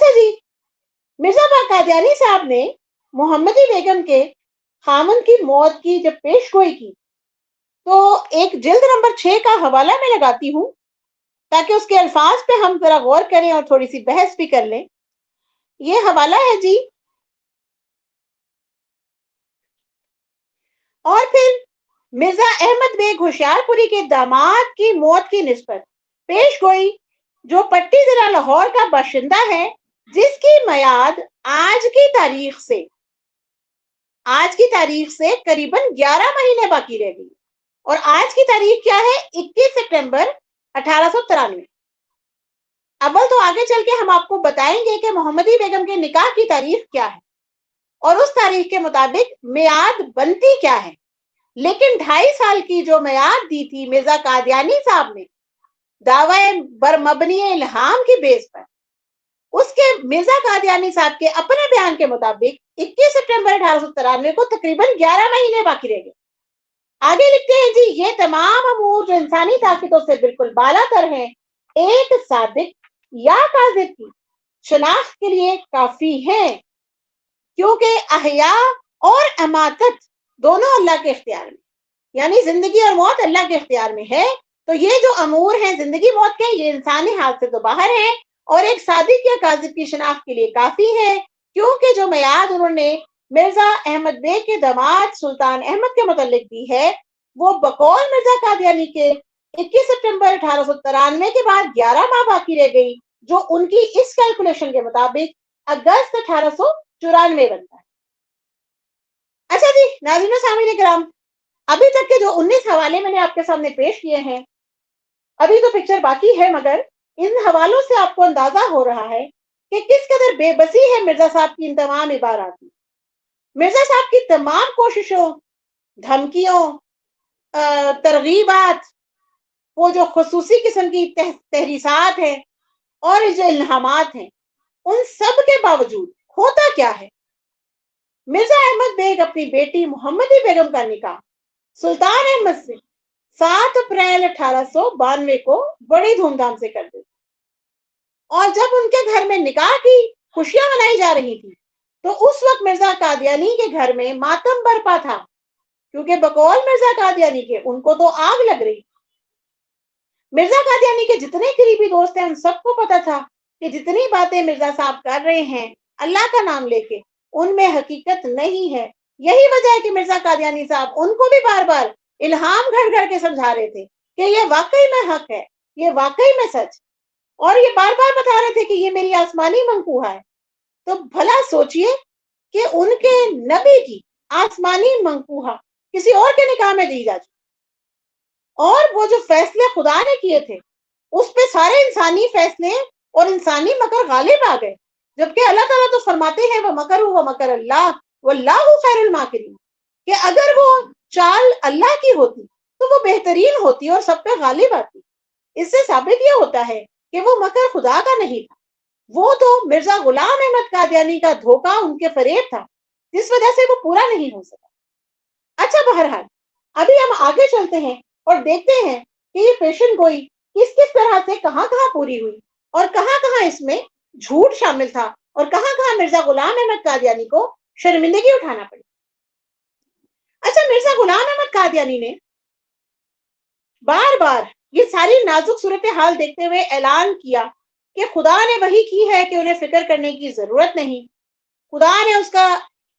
اچھا جی، مرزا پاک قادیانی صاحب نے محمدی بیگم کے خامن کی موت کی جب پیش گوئی کی تو ایک جلد نمبر 6 کا حوالہ میں لگاتی ہوں تاکہ اس کے الفاظ پہ ہم ذرا غور کریں اور تھوڑی سی بحث بھی کر لیں. یہ حوالہ ہے جی. اور پھر مرزا احمد بیگ ہوشیار پوری کے داماد کی موت کی نسبت پیش گوئی جو پٹی ضلع لاہور کا باشندہ ہے، جس کی میعاد آج کی تاریخ سے قریباً 11 مہینے باقی رہ گئی. اور آج کی تاریخ کیا ہے؟ 21 سپٹمبر 1893. اول تو آگے چل کے ہم آپ کو بتائیں گے کہ محمدی بیگم کے نکاح کی تاریخ کیا ہے اور اس تاریخ کے مطابق میعاد بنتی کیا ہے. لیکن 2.5 سال کی جو میعاد دی تھی مرزا قادیانی صاحب نے دعوی بر مبنی الہام کی بیس پر، اس کے مرزا قادیانی صاحب کے اپنے بیان کے مطابق 21 سپٹمبر 1893 کو تقریباً 11 مہینے باقی رہ گئے. آگے لکھتے ہیں جی، یہ تمام امور جو انسانی طاقتوں سے بالکل بالا تر ہیں، ایک صادق یا کاذب کی شناخت کے لیے کافی ہیں، کیونکہ احیاء اور اماتت دونوں اللہ کے اختیار میں، یعنی زندگی اور موت اللہ کے اختیار میں ہے. تو یہ جو امور ہیں زندگی موت کے، یہ انسانی ہاتھ سے تو باہر ہیں اور ایک صادق یا کاذب کی شناخت کے لیے کافی ہے، کیونکہ جو میعاد انہوں نے مرزا احمد بیگ کے داماد سلطان احمد کے متعلق دی ہے وہ بقول مرزا قادیانی کے 21 سپٹمبر 1893 کے بعد 11 ماہ باقی رہ گئی، جو ان کی اس کیلکولیشن کے مطابق اگست 1894 بنتا ہے. اچھا جی ناظرین و سامعین کرام، ابھی تک کے جو 19 حوالے میں نے آپ کے سامنے پیش کیے ہیں، ابھی تو پکچر باقی ہے، مگر ان حوالوں سے آپ کو اندازہ ہو رہا ہے کہ کس قدر بے بسی ہے مرزا صاحب کی ان تمام عبارات میں. مرزا صاحب کی تمام کوششوں، دھمکیوں، ترغیبات، وہ جو خصوصی قسم کی تحریسات ہیں اور جو الہامات ہیں، ان سب کے باوجود ہوتا کیا ہے؟ مرزا احمد بیگ اپنی بیٹی محمدی بیگم کا نکاح سلطان احمد سے 7 اپریل 1892 کو بڑی دھوم دھام سے کر دیتے. اور جب ان کے گھر میں نکاح کی خوشیاں منائی جا رہی تھی تو اس وقت مرزا قادیانی کے گھر میں ماتم برپا تھا، کیونکہ بقول مرزا قادیانی کے ان کو تو آگ لگ رہی. مرزا قادیانی کے جتنے قریبی دوست ہیں ان سب کو پتا تھا کہ جتنی باتیں مرزا صاحب کر رہے ہیں اللہ کا نام لے کے، ان میں حقیقت نہیں ہے. یہی وجہ ہے کہ مرزا قادیانی صاحب ان کو بھی بار بار الہام گھڑ گھڑ کے سمجھا رہے تھے کہ یہ واقعی میں حق ہے، یہ واقعی میں سچ، اور یہ بار بار بتا رہے تھے کہ یہ میری آسمانی منقوہہ ہے. تو بھلا سوچئے کہ ان کے نبی کی آسمانی منقوہہ کسی اور کے نکاح میں دی جا چکی، اور وہ جو فیصلے خدا نے کیے تھے اس پہ سارے انسانی فیصلے اور انسانی مکر غالب آ گئے، جبکہ اللہ تعالیٰ تو فرماتے ہیں وہ مکر اللہ واللہ خیر الماکرین، کہ اگر وہ چال اللہ کی ہوتی تو وہ بہترین ہوتی اور سب پہ غالب آتی. اس سے ثابت یہ ہوتا ہے کہ وہ مکر خدا کا نہیں تھا، وہ تو مرزا غلام احمد قادیانی کا دھوکہ، ان کے فریب تھا، جس وجہ سے وہ پورا نہیں ہو سکا. اچھا بہرحال ابھی ہم آگے چلتے ہیں اور دیکھتے ہیں کہ یہ پیشن گوئی کس کس طرح سے کہاں کہاں پوری ہوئی اور کہاں کہاں اس میں جھوٹ شامل تھا اور کہاں کہاں مرزا غلام احمد قادیانی کو شرمندگی اٹھانا پڑی. اچھا، مرزا غلام احمد قادیانی نے بار بار یہ ساری نازک صورتحال دیکھتے ہوئے اعلان کیا کہ خدا نے وحی کی ہے کہ انہیں فکر کرنے کی ضرورت نہیں. خدا نے اس کا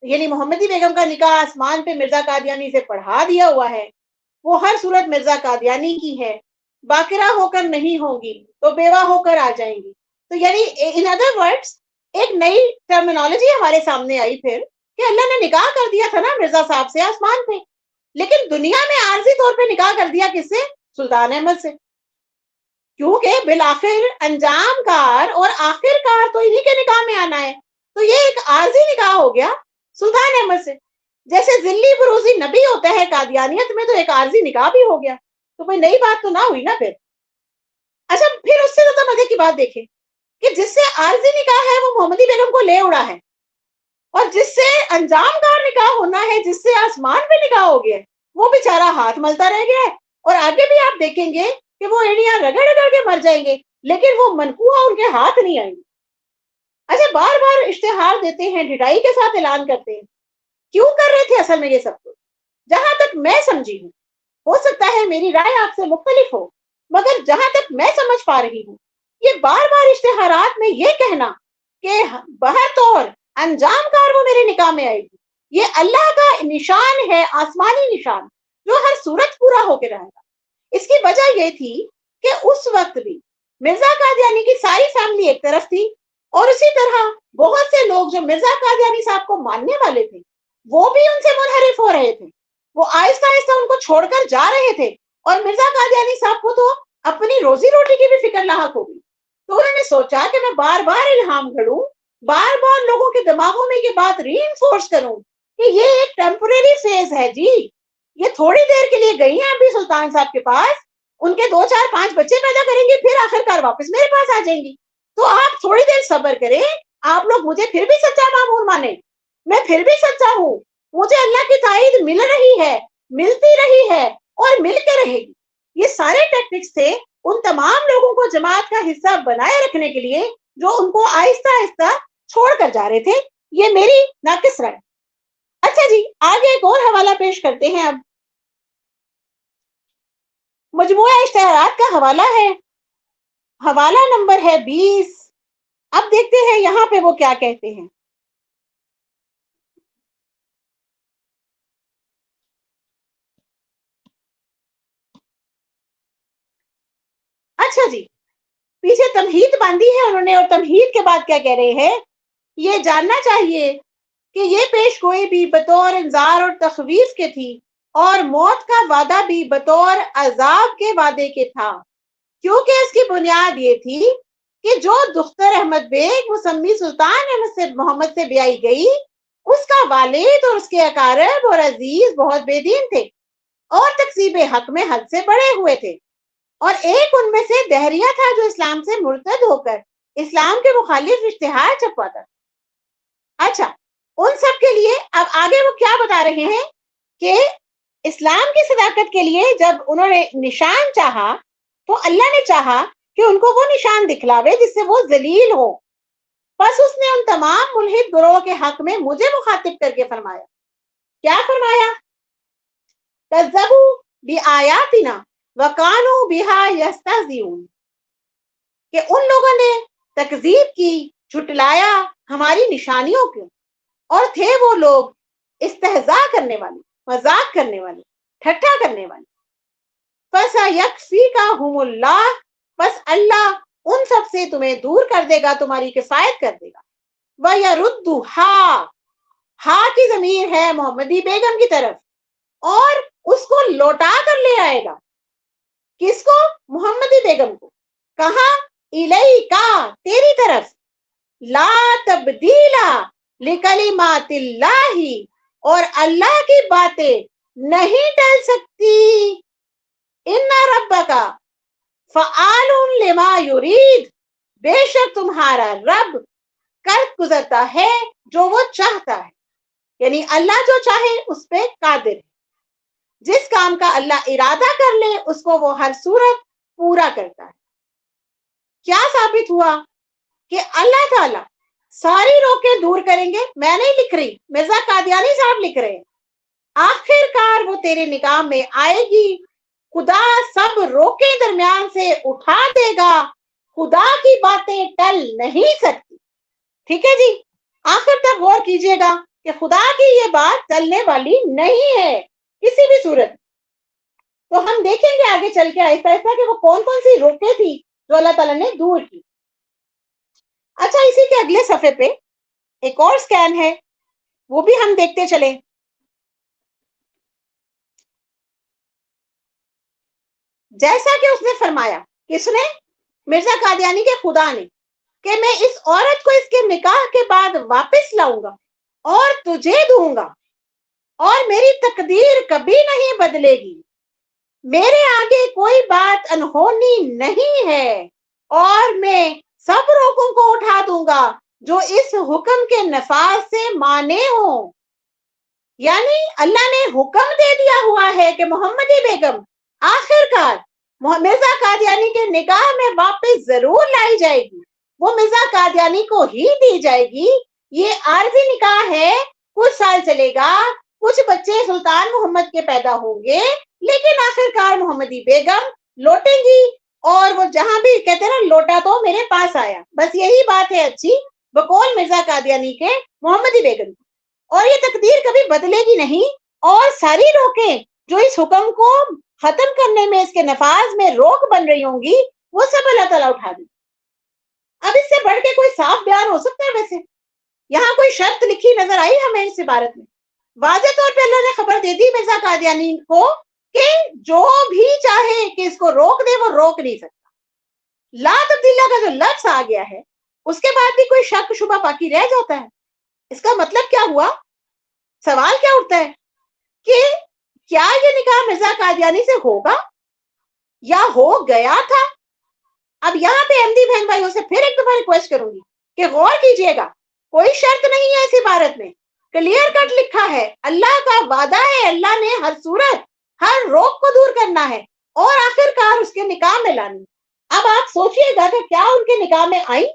یعنی محمدی بیگم کا نکاح آسمان پہ مرزا قادیانی سے پڑھا دیا ہوا ہے، وہ ہر صورت مرزا قادیانی کی ہے، باقرہ ہو کر نہیں ہوگی تو بیوہ ہو کر آ جائیں گی. تو یعنی ان ادر ورڈز ایک نئی ٹرمینالوجی ہمارے سامنے آئی پھر کہ اللہ نے نکاح کر دیا تھا نا مرزا صاحب سے آسمان پہ، لیکن دنیا میں عارضی طور پہ نکاح کر دیا کس سے؟ سلطان احمد سے، کیونکہ بالآخر انجام کار اور آخر کار تو انہی کے نکاح میں آنا ہے. تو یہ ایک عارضی نکاح ہو گیا سلطان احمد سے، جیسے ذلی بروزی نبی ہوتا ہے قادیانیت میں، تو ایک عارضی نکاح بھی ہو گیا. تو کوئی نئی بات تو نہ ہوئی نا پھر. اچھا پھر اس سے زیادہ مزے کی بات دیکھیں کہ جس سے عارضی نکاح ہے وہ محمدی بیگم کو لے اڑا ہے، اور جس سے انجام کار نکاح ہونا ہے، جس سے آسمان پہ نکاح ہو گیا، وہ بیچارہ ہاتھ ملتا رہ گیا ہے. اور آگے بھی آپ دیکھیں گے کہ وہ ایڑیاں رگڑ رگڑ کے مر جائیں گے، لیکن وہ منقوہہ ان کے ہاتھ نہیں آئیں گے. اچھا بار بار اشتہار دیتے ہیں, ڈھٹائی کے ساتھ اعلان کرتے ہیں, کیوں کر رہے تھے اصل میں یہ سب کچھ؟ جہاں تک میں سمجھی ہوں, ہو سکتا ہے میری رائے آپ سے مختلف ہو, مگر جہاں تک میں سمجھ پا رہی ہوں, یہ بار بار اشتہارات میں یہ کہنا کہ بہر طور انجام کار وہ میرے نکاح میں آئے گی, یہ اللہ کا نشان ہے, آسمانی نشان, جو ہر صورت پورا ہو کے رہے گا. اس کی وجہ یہ تھی کہ اس وقت بھی مرزا قادیانی کی ساری فیملی ایک طرف تھی, اور اسی طرح بہت سے لوگ جو مرزا قادیانی صاحب کو ماننے والے تھے وہ بھی ان سے منحرف ہو رہے تھے. وہ آہستہ آہستہ ان کو چھوڑ کر جا رہے تھے, اور مرزا قادیانی صاحب کو تو اپنی روزی روٹی کی بھی فکر لاحق ہو گئی. تو انہوں نے سوچا کہ میں بار بار الہام گھڑوں, بار بار لوگوں کے دماغوں میں یہ بات ری انفورس کروں کہ یہ ایک ٹیمپوریری فیز ہے جی, یہ تھوڑی دیر کے لیے گئی ہیں ابھی سلطان صاحب کے پاس, ان کے 2 4 5 بچے پیدا کریں گے, پھر آخر کار واپس میرے پاس آ جائیں گی. تو آپ تھوڑی دیر صبر کریں, آپ لوگ مجھے پھر بھی سچا معمول مانیں, میں پھر بھی سچا ہوں, مجھے اللہ کی تائید مل رہی ہے, ملتی رہی ہے, اور مل کے رہے گی. یہ سارے ٹیکٹکس تھے ان تمام لوگوں کو جماعت کا حصہ بنائے رکھنے کے لیے جو ان کو آہستہ آہستہ چھوڑ کر جا رہے تھے. یہ میری ناقص رائے. اچھا جی, آگے ایک اور حوالہ پیش کرتے ہیں. اب مجموعہ اشتہارات کا حوالہ ہے, حوالہ نمبر ہے 20. اب دیکھتے ہیں یہاں پہ وہ کیا کہتے ہیں. اچھا جی, پیچھے تمہید باندھی ہے انہوں نے, اور تمہید کے بعد کیا کہہ رہے ہیں, یہ جاننا چاہیے کہ یہ پیش گوئی بھی بطور انذار اور تخویف کے تھی, اور موت کا وعدہ بھی بطور عذاب کے وعدے کے تھا, کیونکہ اس کی بنیاد یہ تھی کہ جو دختر احمد بیگ مسمی سلطان احمد سے محمد سے بیائی گئی, اس کا والد اور اس کے اقارب اور عزیز بہت بے دین تھے, اور تکذیب حق میں حد سے بڑے ہوئے تھے, اور ایک ان میں سے دہریہ تھا جو اسلام سے مرتد ہو کر اسلام کے مخالف اشتہار چھپواتا تھا. اچھا, ان سب کے لیے اب آگے وہ کیا بتا رہے ہیں کہ اسلام کی صداقت کے لیے جب انہوں نے نشان چاہا تو اللہ نے چاہا کہ ان کو وہ نشان دکھلاوے جس سے وہ ذلیل ہو. بس اس نے ان تمام ملحد گروہ کے حق میں مجھے مخاطب کر کے فرمایا. کیا فرمایا؟ کذبوا بآیاتنا وکانوا بها یستہزئون, کہ ان لوگوں نے تکذیب کی, جھٹلایا ہماری نشانیوں کو, اور تھے وہ لوگ استہزاء کرنے والے, مذاق کرنے والے, ٹھٹھا کرنے والے. فَسَيَكْفِيكَهُمُ اللَّهُ, بس اللہ ان سب سے تمہیں دور کر دے گا, تمہاری کفایت کر دے گا. وَيَرُدُّهَا, ہا کی ضمیر ہے محمدی بیگم کی طرف, اور اس کو لوٹا کر لے آئے گا. کس کو؟ محمدی بیگم کو. کہاں؟ الیکا, تیری طرف. لا تبدیل لکلمات اللہ, اور اللہ کی باتیں نہیں ٹل سکتی. ان ربک فعال لما یرید, بے شک تمہارا رب کر گزرتا ہے جو وہ چاہتا ہے, یعنی اللہ جو چاہے اس پہ قادر ہے. جس کام کا اللہ ارادہ کر لے اس کو وہ ہر صورت پورا کرتا ہے. کیا ثابت ہوا کہ اللہ تعالیٰ ساری روکیں دور کریں گے. میں نہیں لکھ رہی, مرزا قادیانی صاحب لکھ رہے ہیں. آخر کار وہ تیرے نکاح میں آئے گی, خدا سب روکیں درمیان سے اٹھا دے گا, خدا کی باتیں ٹل نہیں سکتی. ٹھیک ہے جی, آخر تک غور کیجئے گا کہ خدا کی یہ بات ٹلنے والی نہیں ہے کسی بھی صورت. تو ہم دیکھیں گے آگے چل کے آہستہ آہستہ کہ وہ کون کون سی روکیں تھی جو اللہ تعالیٰ نے دور کی. اچھا, اسی کے اگلے صفحے پہ ایک اور سکین ہے, وہ بھی ہم دیکھتے چلیں. جیسا کہ اس نے فرمایا, کس نے؟ مرزا قادیانی کے خدا نے, کہ میں اس عورت کو اس کے نکاح کے بعد واپس لاؤں گا اور تجھے دوں گا, اور میری تقدیر کبھی نہیں بدلے گی. میرے آگے کوئی بات انہونی نہیں ہے, اور میں سب روکوں کو اٹھا دوں گا جو اس حکم کے نفاذ سے مانے ہوں. یعنی اللہ نے حکم دے دیا ہوا ہے کہ محمدی بیگم آخر کار مرزا قادیانی کے نکاح میں واپس ضرور لائی جائے گی, وہ مرزا قادیانی کو ہی دی جائے گی. یہ عارضی نکاح ہے, کچھ سال چلے گا, کچھ بچے سلطان محمد کے پیدا ہوں گے, لیکن آخرکار محمدی بیگم لوٹیں گی, اور وہ جہاں بھی کہتے ہیں نا لوٹا تو میرے پاس آیا, بس یہی بات ہے اچھی بقول مرزا قادیانی کے محمدی بیگم. اور یہ تقدیر کبھی بدلے گی نہیں, اور ساری روکیں جو اس حکم کو ختم کرنے میں, اس کے نفاذ میں روک بن رہی ہوں گی, وہ سب اللہ تعالیٰ اٹھا دیں. اب اس سے بڑھ کے کوئی صاف بیان ہو سکتا ہے؟ ویسے یہاں کوئی شرط لکھی نظر آئی ہمیں اس عبارت میں؟ واضح طور پہ اللہ نے خبر دے دی مرزا قادیانی کو کہ جو بھی چاہے کہ اس کو روک دے وہ روک نہیں سکتا. لا تبدیلہ کا جو لفظ آ گیا ہے اس کے بعد بھی کوئی شک شبہ باقی رہ جاتا ہے. اس کا مطلب کیا ہوا؟ سوال کیا اٹھتا ہے کہ کیا یہ نکاح مرزا قادیانی سے ہوگا یا ہو گیا تھا؟ اب یہاں پہ احمدی بہن بھائیوں سے پھر ایک دفعہ ریکویسٹ کروں گی کہ غور کیجئے گا, کوئی شرط نہیں ہے اس عبارت میں, کلیئر کٹ لکھا ہے, اللہ کا وعدہ ہے, اللہ نے ہر صورت ہر روک کو دور کرنا ہے اور آخرکار اس کے نکاح میں لانی. اب آپ سوچئے گا کہ کیا ان کے نکاح میں آئی؟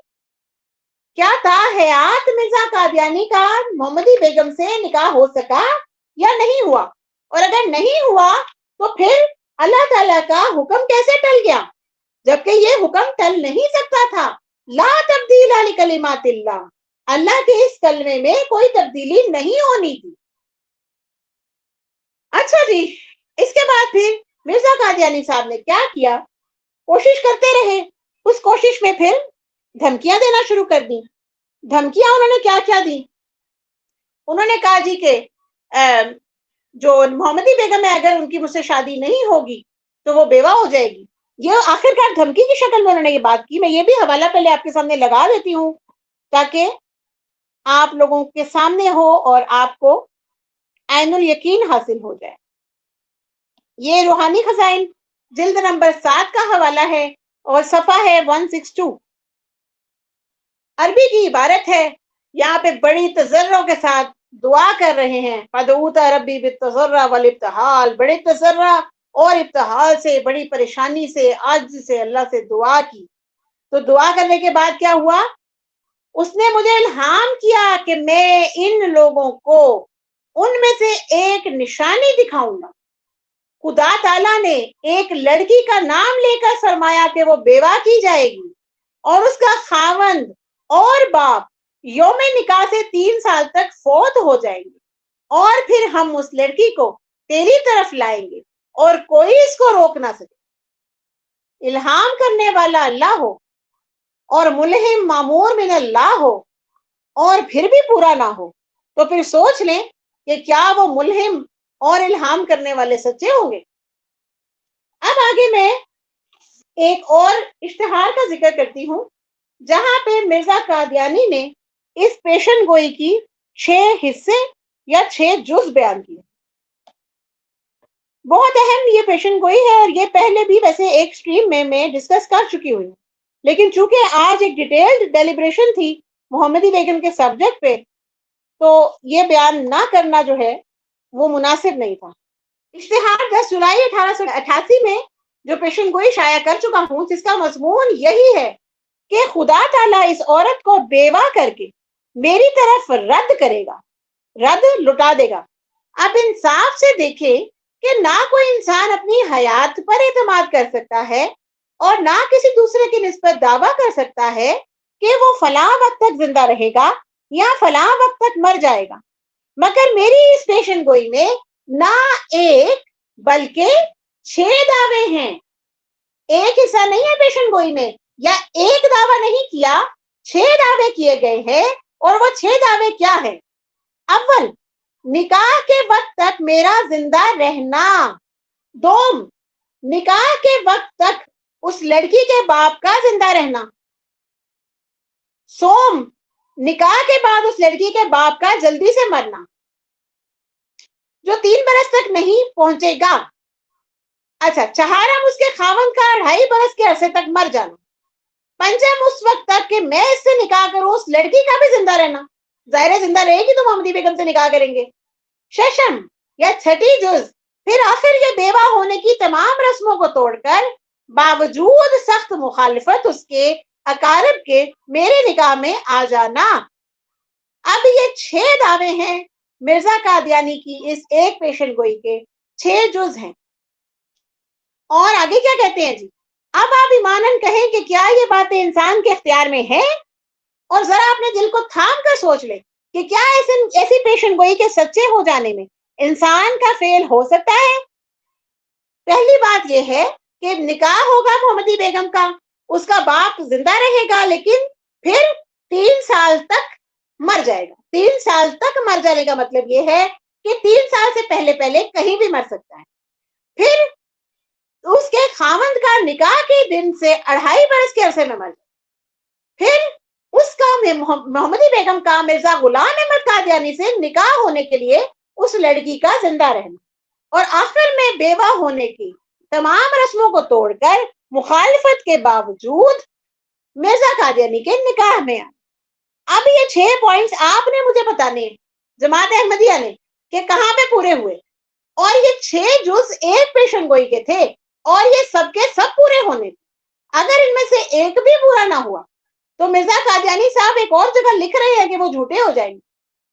کیا تاحیات مرزا قادیانی کا محمدی بیگم سے نکاح ہو سکا یا نہیں ہوا؟ اور اگر نہیں ہوا تو پھر اللہ تعالیٰ کا حکم کیسے ٹل گیا, جبکہ یہ حکم ٹل نہیں سکتا تھا؟ لا تبدیل لکلمات اللہ, اللہ کے اس کلمے میں کوئی تبدیلی نہیں ہونی تھی. اچھا جی, اس کے بعد پھر مرزا قادیانی صاحب نے کیا کیا؟ کوشش کرتے رہے, اس کوشش میں پھر دھمکیاں دینا شروع کر دی. دھمکیاں انہوں نے کیا کیا دی؟ انہوں نے کہا جی کہ جو محمدی بیگم ہے اگر ان کی مجھ سے شادی نہیں ہوگی تو وہ بیوہ ہو جائے گی. یہ آخرکار دھمکی کی شکل میں انہوں نے یہ بات کی. میں یہ بھی حوالہ پہلے آپ کے سامنے لگا دیتی ہوں تاکہ آپ لوگوں کے سامنے ہو اور آپ کو عین الیقین حاصل ہو جائے. یہ روحانی خزائن جلد نمبر 7 کا حوالہ ہے اور صفحہ ہے 162. عربی کی عبارت ہے, یہاں پہ بڑی تضرع کے ساتھ دعا کر رہے ہیں, فدعوت ربی بالتضرع والابتہال, بڑے تضرع اور ابتہال سے, بڑی پریشانی سے, عجز سے اللہ سے دعا کی. تو دعا کرنے کے بعد کیا ہوا؟ اس نے مجھے الہام کیا کہ میں ان لوگوں کو ان میں سے ایک نشانی دکھاؤں گا. خدا تعالیٰ نے ایک لڑکی کا نام لے کر فرمایا کہ وہ بیوہ کی جائے گی اور اس کا خاوند اور باپ یوم نکاح سے 3 سال تک فوت ہو جائیں گے, اور پھر ہم اس لڑکی کو تیری طرف لائیں گے اور کوئی اس کو روک نہ سکے. الہام کرنے والا اللہ ہو اور ملہم مامور من اللہ ہو اور پھر بھی پورا نہ ہو, تو پھر سوچ لیں کہ کیا وہ ملہم اور الہام کرنے والے سچے ہوں گے. اب آگے میں ایک اور اشتہار کا ذکر کرتی ہوں جہاں پہ مرزا قادیانی نے اس پیشن گوئی کی 6 حصے یا 6 جز بیان کیے. بہت اہم یہ پیشن گوئی ہے, اور یہ پہلے بھی ویسے ایک سٹریم میں ڈسکس کر چکی ہوئی ہوں, لیکن چونکہ آج ایک ڈیٹیلڈ ڈیلیبریشن تھی محمدی بیگم کے سبجیکٹ پہ, تو یہ بیان نہ کرنا جو ہے وہ مناسب نہیں تھا. اشتہار 10 جولائی 1888 میں جو پیشن گوئی شائع کر چکا ہوں, جس کا مضمون یہی ہے کہ خدا تعالیٰ اس عورت کو بیوہ کر کے میری طرف رد کرے گا, رد لٹا دے گا. اب انصاف سے دیکھیں کہ نہ کوئی انسان اپنی حیات پر اعتماد کر سکتا ہے اور نہ کسی دوسرے کی نسبت دعویٰ کر سکتا ہے کہ وہ فلاں وقت تک زندہ رہے گا یا فلاں وقت تک مر جائے گا. مگر میری اس پیشن گوئی میں نہ ایک بلکہ 6 دعوے ہیں. ایک حصہ نہیں ہے پیشن گوئی میں, یا ایک دعویٰ نہیں کیا, 6 دعوے کیے گئے ہیں. اور وہ 6 دعوے کیا ہیں؟ اول, نکاح کے وقت تک میرا زندہ رہنا. دوم, نکاح کے وقت تک اس لڑکی کے باپ کا زندہ رہنا. سوم, نکاح کے بعد اس لڑکی کے باپ کا جلدی سے مرنا جو 3 برس تک نہیں پہنچے گا. اچھا, چہارم, اس کے خاوند کا 2.5 برس کے عرصے تک مر جانا. پنجم, اس وقت تک کہ میں اس سے نکاح کروں اس لڑکی کا بھی زندہ رہنا. ظاہر زندہ رہے گی تو محمدی بیگم سے نکاح کریں گے. ششم یا 6ٹھی جز, پھر آخر یہ بیوہ ہونے کی تمام رسموں کو توڑ کر باوجود سخت مخالفت اس کے اقارب کے میرے نکاح میں آ جانا۔ اب یہ 6 دعوے ہیں مرزا قادیانی کی اس ایک پیشن گوئی کے، 6 جز ہیں۔ اور آگے کیا کہتے ہیں جی، اب آپ ایماناً کہیں کہ کیا یہ باتیں انسان کے اختیار میں ہیں؟ اور ذرا اپنے دل کو تھام کر سوچ لیں کہ کیا ایسی پیشن گوئی کے سچے ہو جانے میں انسان کا فیل ہو سکتا ہے؟ پہلی بات یہ ہے کہ نکاح ہوگا محمدی بیگم کا، اس کا باپ زندہ رہے گا، لیکن پھر 3 سال تک مر جائے گا۔ 3 سال تک مر جانے کا مطلب یہ ہے کہ 3 سال سے پہلے کہیں بھی مر سکتا ہے۔ پھر اس کے خاوند کا نکاح کے دن سے 2.5 برس کے عرصے میں مر جائے۔ پھر اس کا محمدی بیگم کا مرزا غلام احمد قادیانی سے نکاح ہونے کے لیے اس لڑکی کا زندہ رہنا، اور آخر میں بیوہ ہونے کی تمام رسموں کو توڑ کر مخالفت کے باوجود مرزا قادیانی کے نکاح میں آنا۔ اب یہ 6 پوائنٹس آپ نے مجھے بتانے ہیں جماعت احمدیہ نے کہ کہاں پہ پورے ہوئے، اور یہ 6 جز ایک پیشن گوئی کے تھے، اور یہ سب کے سب پورے ہونے تھے۔ اگر ان میں سے ایک بھی پورا نہ ہوا تو مرزا قادیانی صاحب ایک اور جگہ لکھ رہے ہیں کہ وہ جھوٹے ہو جائیں گے،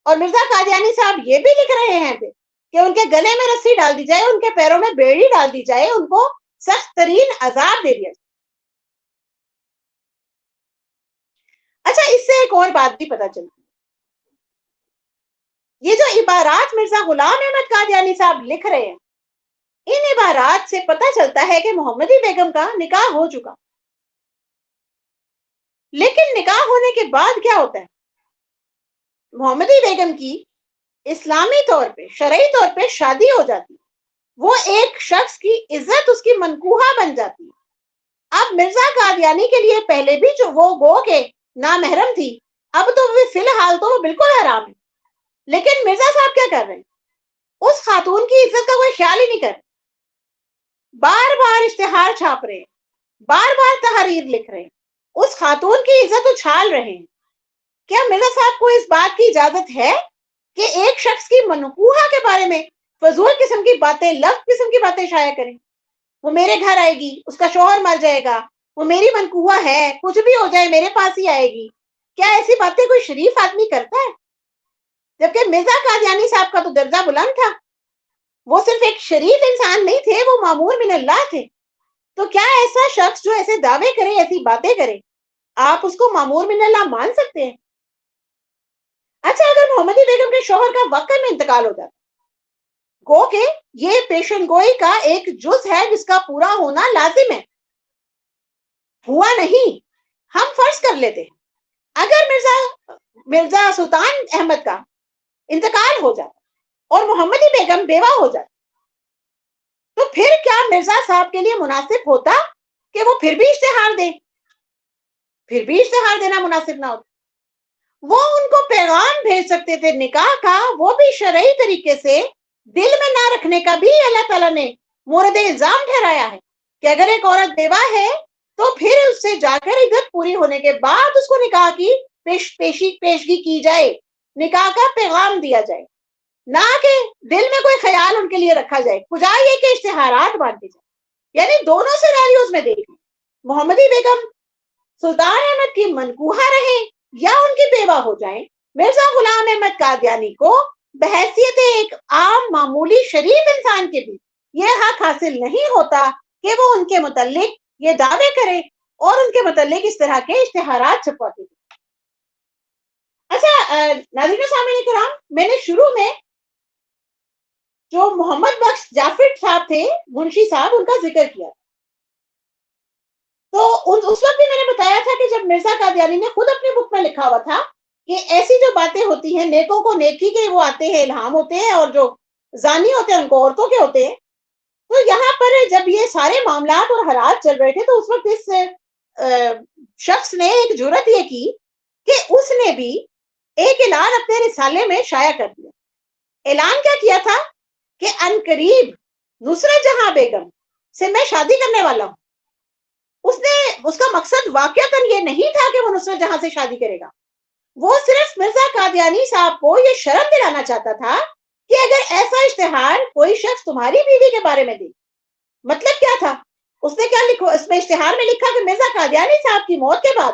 اور مرزا قادیانی صاحب یہ بھی لکھ رہے ہیں کہ ان کے گلے میں رسی ڈال دی جائے، ان کے پیروں میں بیڑی ڈال دی جائے، ان کو سخت ترین عذاب دے دیا جائے۔ اچھا، اس سے ایک اور بات بھی پتا چلتی، یہ جو عبارات مرزا غلام احمد قادیانی صاحب لکھ رہے ہیں، ان عبارات سے پتا چلتا ہے کہ محمدی بیگم کا نکاح ہو چکا، لیکن نکاح ہونے کے بعد کیا ہوتا ہے؟ محمدی بیگم کی اسلامی طور پہ، شرعی طور پہ شادی ہو جاتی، وہ ایک شخص کی عزت اس کی منکوحہ بن جاتی۔ اب مرزا قادیانی کے لیے پہلے بھی جو وہ گو کے نامحرم تھی، اب تو فی الحال تو وہ بالکل حرام ہے، لیکن مرزا صاحب کیا کر رہے ہیں؟ اس خاتون کی عزت کا کوئی خیال ہی نہیں کر رہے، بار بار اشتہار چھاپ رہے ہیں، بار بار تحریر لکھ رہے ہیں، اس خاتون کی عزت اچھال رہے ہیں۔ کیا مرزا صاحب کو اس بات کی اجازت ہے کہ ایک شخص کی منکوحہ کے بارے میں فضول قسم کی باتیں، لفظ قسم کی باتیں شائع کریں؟ وہ میرے گھر آئے گی، اس کا شوہر مر جائے گا، وہ میری منکوحہ ہے، کچھ بھی ہو جائے میرے پاس ہی آئے گی۔ کیا ایسی باتیں کوئی شریف آدمی کرتا ہے؟ جبکہ مرزا قادیانی صاحب کا تو درجہ بلند تھا، وہ صرف ایک شریف انسان نہیں تھے، وہ مامور من اللہ تھے۔ تو کیا ایسا شخص جو ایسے دعوے کرے، ایسی باتیں کرے، آپ اس کو مامور من اللہ مان سکتے ہیں؟ اچھا، اگر محمدی بیگم کے شوہر کا واقعی میں انتقال ہو جاتا، گو کہ یہ پیشن گوئی کا ایک جز ہے جس کا پورا ہونا لازم ہے، ہوا نہیں، ہم فرض کر لیتے ہیں اگر مرزا سلطان احمد کا انتقال ہو جاتا اور محمدی بیگم بیوہ ہو جاتی، تو پھر کیا مرزا صاحب کے لیے مناسب ہوتا کہ وہ پھر بھی اشتہار دیں؟ پھر بھی اشتہار دینا مناسب نہ ہوتا۔ وہ ان کو پیغام بھیج سکتے تھے نکاح کا، وہ بھی شرعی طریقے سے، دل میں نہ رکھنے کا بھی اللہ تعالیٰ نے مورد الزام ٹھہرایا ہے کہ اگر ایک عورت بیوہ ہے تو پھر اس سے جا کر عدت پوری ہونے کے بعد اس کو نکاح کی پیشگی کی جائے، نکاح کا پیغام دیا جائے، نہ کہ دل میں کوئی خیال ان کے لیے رکھا جائے، کجا یہ کہ اشتہارات بانٹے جائے۔ یعنی دونوں سیناریوز میں دیکھیں، محمدی بیگم سلطان احمد کی منکوحہ رہیں یا ان کی بیوہ ہو جائیں، مرزا غلام احمد قادیانی کو بحیثیت ایک عام معمولی شریف انسان کے بھی یہ حق حاصل نہیں ہوتا کہ وہ ان کے متعلق یہ دعوے کرے اور ان کے متعلق اس طرح کے اشتہارات چھپواتے تھے۔ اچھا ناظرین و سامعین کرام، میں نے شروع میں جو محمد بخش جعفر صاحب تھے، منشی صاحب، ان کا ذکر کیا، تو اس وقت بھی میں نے بتایا تھا کہ جب مرزا قادیانی نے خود اپنے بک میں لکھا ہوا تھا کہ ایسی جو باتیں ہوتی ہیں، نیکوں کو نیکی کے وہ آتے ہیں، الہام ہوتے ہیں، اور جو زانی ہوتے ہیں ان کو عورتوں کے ہوتے ہیں۔ تو یہاں پر جب یہ سارے معاملات اور حالات چل رہے تھے تو اس وقت اس شخص نے ایک جرات یہ کی کہ اس نے بھی ایک اعلان اپنے رسالے میں شائع کر دیا۔ اعلان کیا کیا تھا کہ ان قریب نصرت جہاں بیگم سے میں شادی کرنے والا ہوں۔ اس کا مقصد واقعتاً یہ نہیں تھا کہ وہ نصرت جہاں سے شادی کرے گا، وہ صرف مرزا قادیانی صاحب کو یہ شرم دلانا چاہتا تھا کہ اگر ایسا اشتہار کوئی شخص تمہاری بیوی کے بارے میں دے، مطلب کیا تھا؟ اس نے کیا لکھا اس میں اشتہار میں؟ لکھا کہ مرزا قادیانی صاحب کی موت کے بعد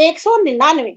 199।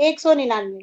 199।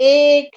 1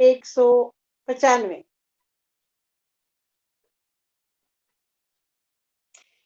195।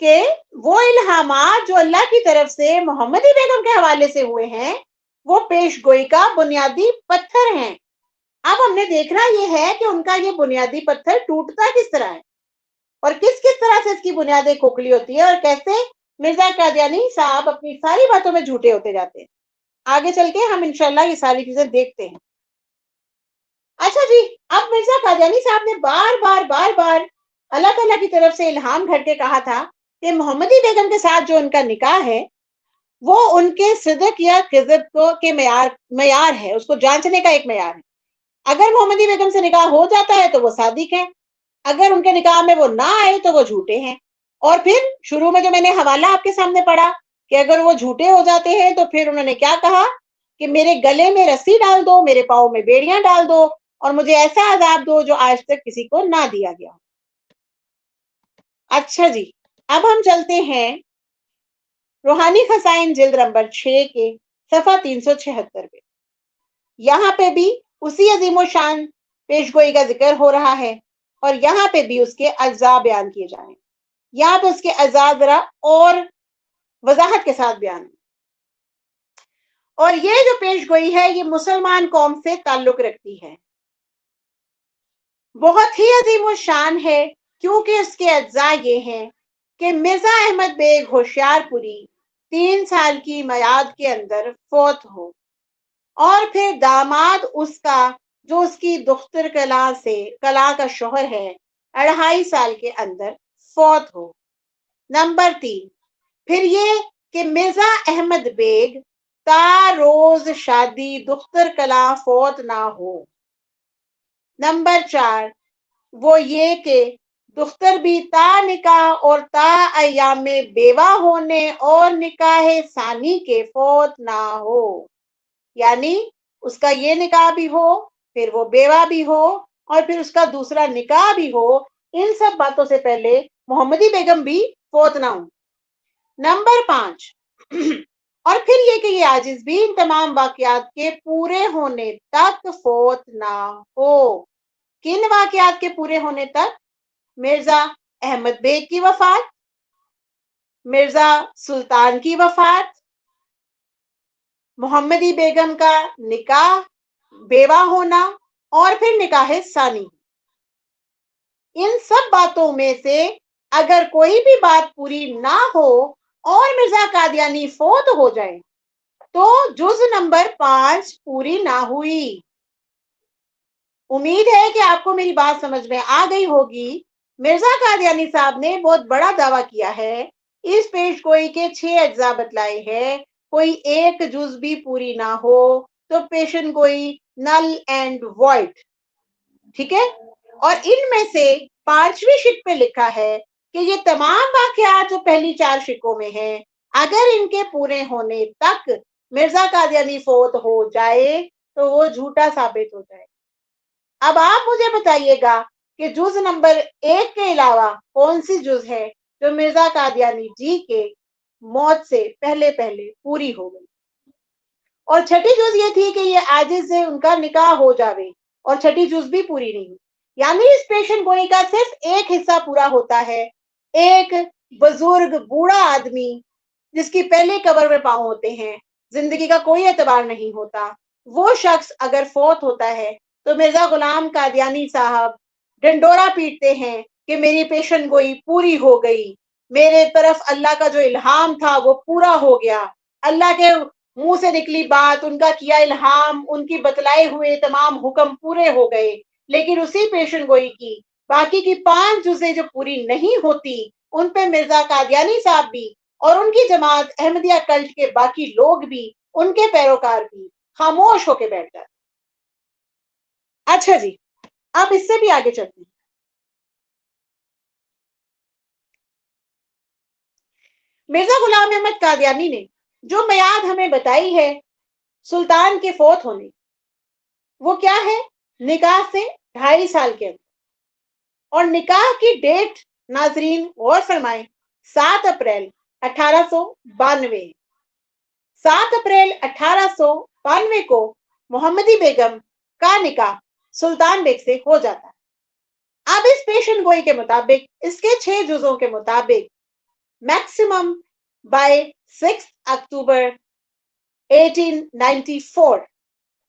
کہ وہ الہامات جو اللہ کی طرف سے محمدی بیگم کے حوالے سے ہوئے ہیں وہ پیش گوئی کا بنیادی پتھر ہیں۔ اب ہم نے دیکھنا یہ ہے کہ ان کا یہ بنیادی پتھر ٹوٹتا کس طرح ہے اور کس کس طرح سے اس کی بنیادیں کھوکھلی ہوتی ہے اور کیسے مرزا قادیانی صاحب اپنی ساری باتوں میں جھوٹے ہوتے جاتے ہیں۔ آگے چل کے ہم انشاءاللہ یہ ساری چیزیں دیکھتے ہیں۔ اچھا جی، اب مرزا قادیانی صاحب نے بار بار اللہ تعالیٰ کی طرف سے الہام گھر کے کہا تھا کہ محمدی بیگم کے ساتھ جو ان کا نکاح ہے وہ ان کے صدق یا کذب کو کے معیار ہے، اس کو جانچنے کا ایک معیار ہے۔ اگر محمدی بیگم سے نکاح ہو جاتا ہے تو وہ صادق ہیں، اگر ان کے نکاح میں وہ نہ آئے تو وہ جھوٹے ہیں۔ اور پھر شروع میں جو میں نے حوالہ آپ کے سامنے پڑھا کہ اگر وہ جھوٹے ہو جاتے ہیں تو پھر انہوں نے کیا کہا کہ میرے گلے میں رسی ڈال دو، میرے پاؤں میں بیڑیاں ڈال دو اور مجھے ایسا عذاب دو جو آج تک کسی کو نہ دیا گیا۔ اچھا جی، اب ہم چلتے ہیں روحانی خزائن جلد نمبر 6 کے صفحہ 376 پہ۔ یہاں پہ بھی اسی عظیم و شان پیشگوئی کا ذکر ہو رہا ہے اور یہاں پہ بھی اس کے اجزاء بیان کیے جا رہے ہیں۔ یہاں پہ اس کے اجزاء ذرا اور وضاحت کے ساتھ بیان ہے۔ اور یہ جو پیشگوئی ہے یہ مسلمان قوم سے تعلق رکھتی ہے، بہت ہی عظیم و شان ہے، کیونکہ اس کے اجزاء یہ ہیں کہ مرزا احمد بیگ ہوشیار پوری 3 سال کی میعاد کے اندر فوت ہو اور پھر داماد اس کا جو اس کی دختر کلا کا شوہر ہے 2.5 سال کے اندر فوت ہو۔ نمبر 3، پھر یہ کہ مرزا احمد بیگ تا روز شادی دختر کلا فوت نہ ہو۔ نمبر 4، وہ یہ کہ دختر بھی تا نکاح اور تا ایام بیوہ ہونے اور نکاح ثانی کے فوت نہ ہو، یعنی اس کا یہ نکاح بھی ہو، پھر وہ بیوہ بھی ہو اور پھر اس کا دوسرا نکاح بھی ہو، ان سب باتوں سے پہلے محمدی بیگم بھی فوت نہ ہو۔ نمبر 5، اور پھر یہ کہ یہ عاجز بھی ان تمام واقعات کے پورے ہونے تک فوت نہ ہو۔ کن واقعات کے پورے ہونے تک؟ مرزا احمد بیگ کی وفات، مرزا سلطان کی وفات، محمدی بیگم کا نکاح، بیوہ ہونا اور پھر نکاح ثانی۔ ان سب باتوں میں سے اگر کوئی بھی بات پوری نہ ہو اور مرزا قادیانی فوت ہو جائے تو جز نمبر 5 پوری نہ ہوئی۔ امید ہے کہ آپ کو میری بات سمجھ میں آ گئی ہوگی۔ مرزا قادیانی صاحب نے بہت بڑا دعویٰ کیا ہے، اس پیش گوئی کے 6 اجزاء بتلائے ہیں، کوئی ایک جز بھی پوری نہ ہو تو پیشن گوئی نل اینڈ وائڈ، ٹھیک ہے؟ اور ان میں سے 5ویں شک پہ لکھا ہے کہ یہ تمام واقعات جو پہلی 4 شکوں میں ہیں اگر ان کے پورے ہونے تک مرزا قادیانی فوت ہو جائے تو وہ جھوٹا ثابت ہو جائے۔ اب آپ مجھے بتائیے گا کہ جز نمبر 1 کے علاوہ کون سی جز ہے جو مرزا قادیانی جی کے موت سے پہلے پوری ہو گئی؟ اور چھٹی جز یہ تھی کہ یہ عاجز سے ان کا نکاح ہو جاوے، اور چھٹی جز بھی پوری نہیں، یعنی اس پیشن گوئی کا صرف ایک حصہ پورا ہوتا ہے۔ ایک بزرگ بوڑھا آدمی جس کی پہلے قبر میں پاؤں ہوتے ہیں، زندگی کا کوئی اعتبار نہیں ہوتا، وہ شخص اگر فوت ہوتا ہے تو مرزا غلام قادیانی صاحب ڈنڈورا پیٹتے ہیں کہ میری پیشن گوئی پوری ہو گئی، میرے طرف اللہ کا جو الہام تھا وہ پورا ہو گیا، اللہ کے منہ سے نکلی بات، ان کا کیا الہام، ان کی بتلائے ہوئے تمام حکم پورے ہو گئے۔ لیکن اسی پیشن گوئی کی باقی کی 5 جزیں جو پوری نہیں ہوتی ان پہ مرزا قادیانی صاحب بھی اور ان کی جماعت احمدیہ کلٹ کے باقی لوگ بھی، ان کے پیروکار بھی خاموش ہو کے بیٹھ جاتے۔ اچھا جی، اب اس سے بھی آگے چلتے ہیں۔ مرزا غلام احمد قادیانی نے جو میعاد ہمیں بتائی ہے سلطان کے فوت ہونے، وہ کیا ہے؟ نکاح سے 2.5 سال کے اندر، اور نکاح کی ڈیٹ ناظرین غور فرمائیں 7 اپریل 1892۔ 7 اپریل 1892 کو محمدی بیگم کا نکاح سلطان بیگ سے ہو جاتا ہے۔ اب اس پیشن گوئی کے مطابق، اس کے 6 جزوں کے مطابق maximum by 6 October 1894.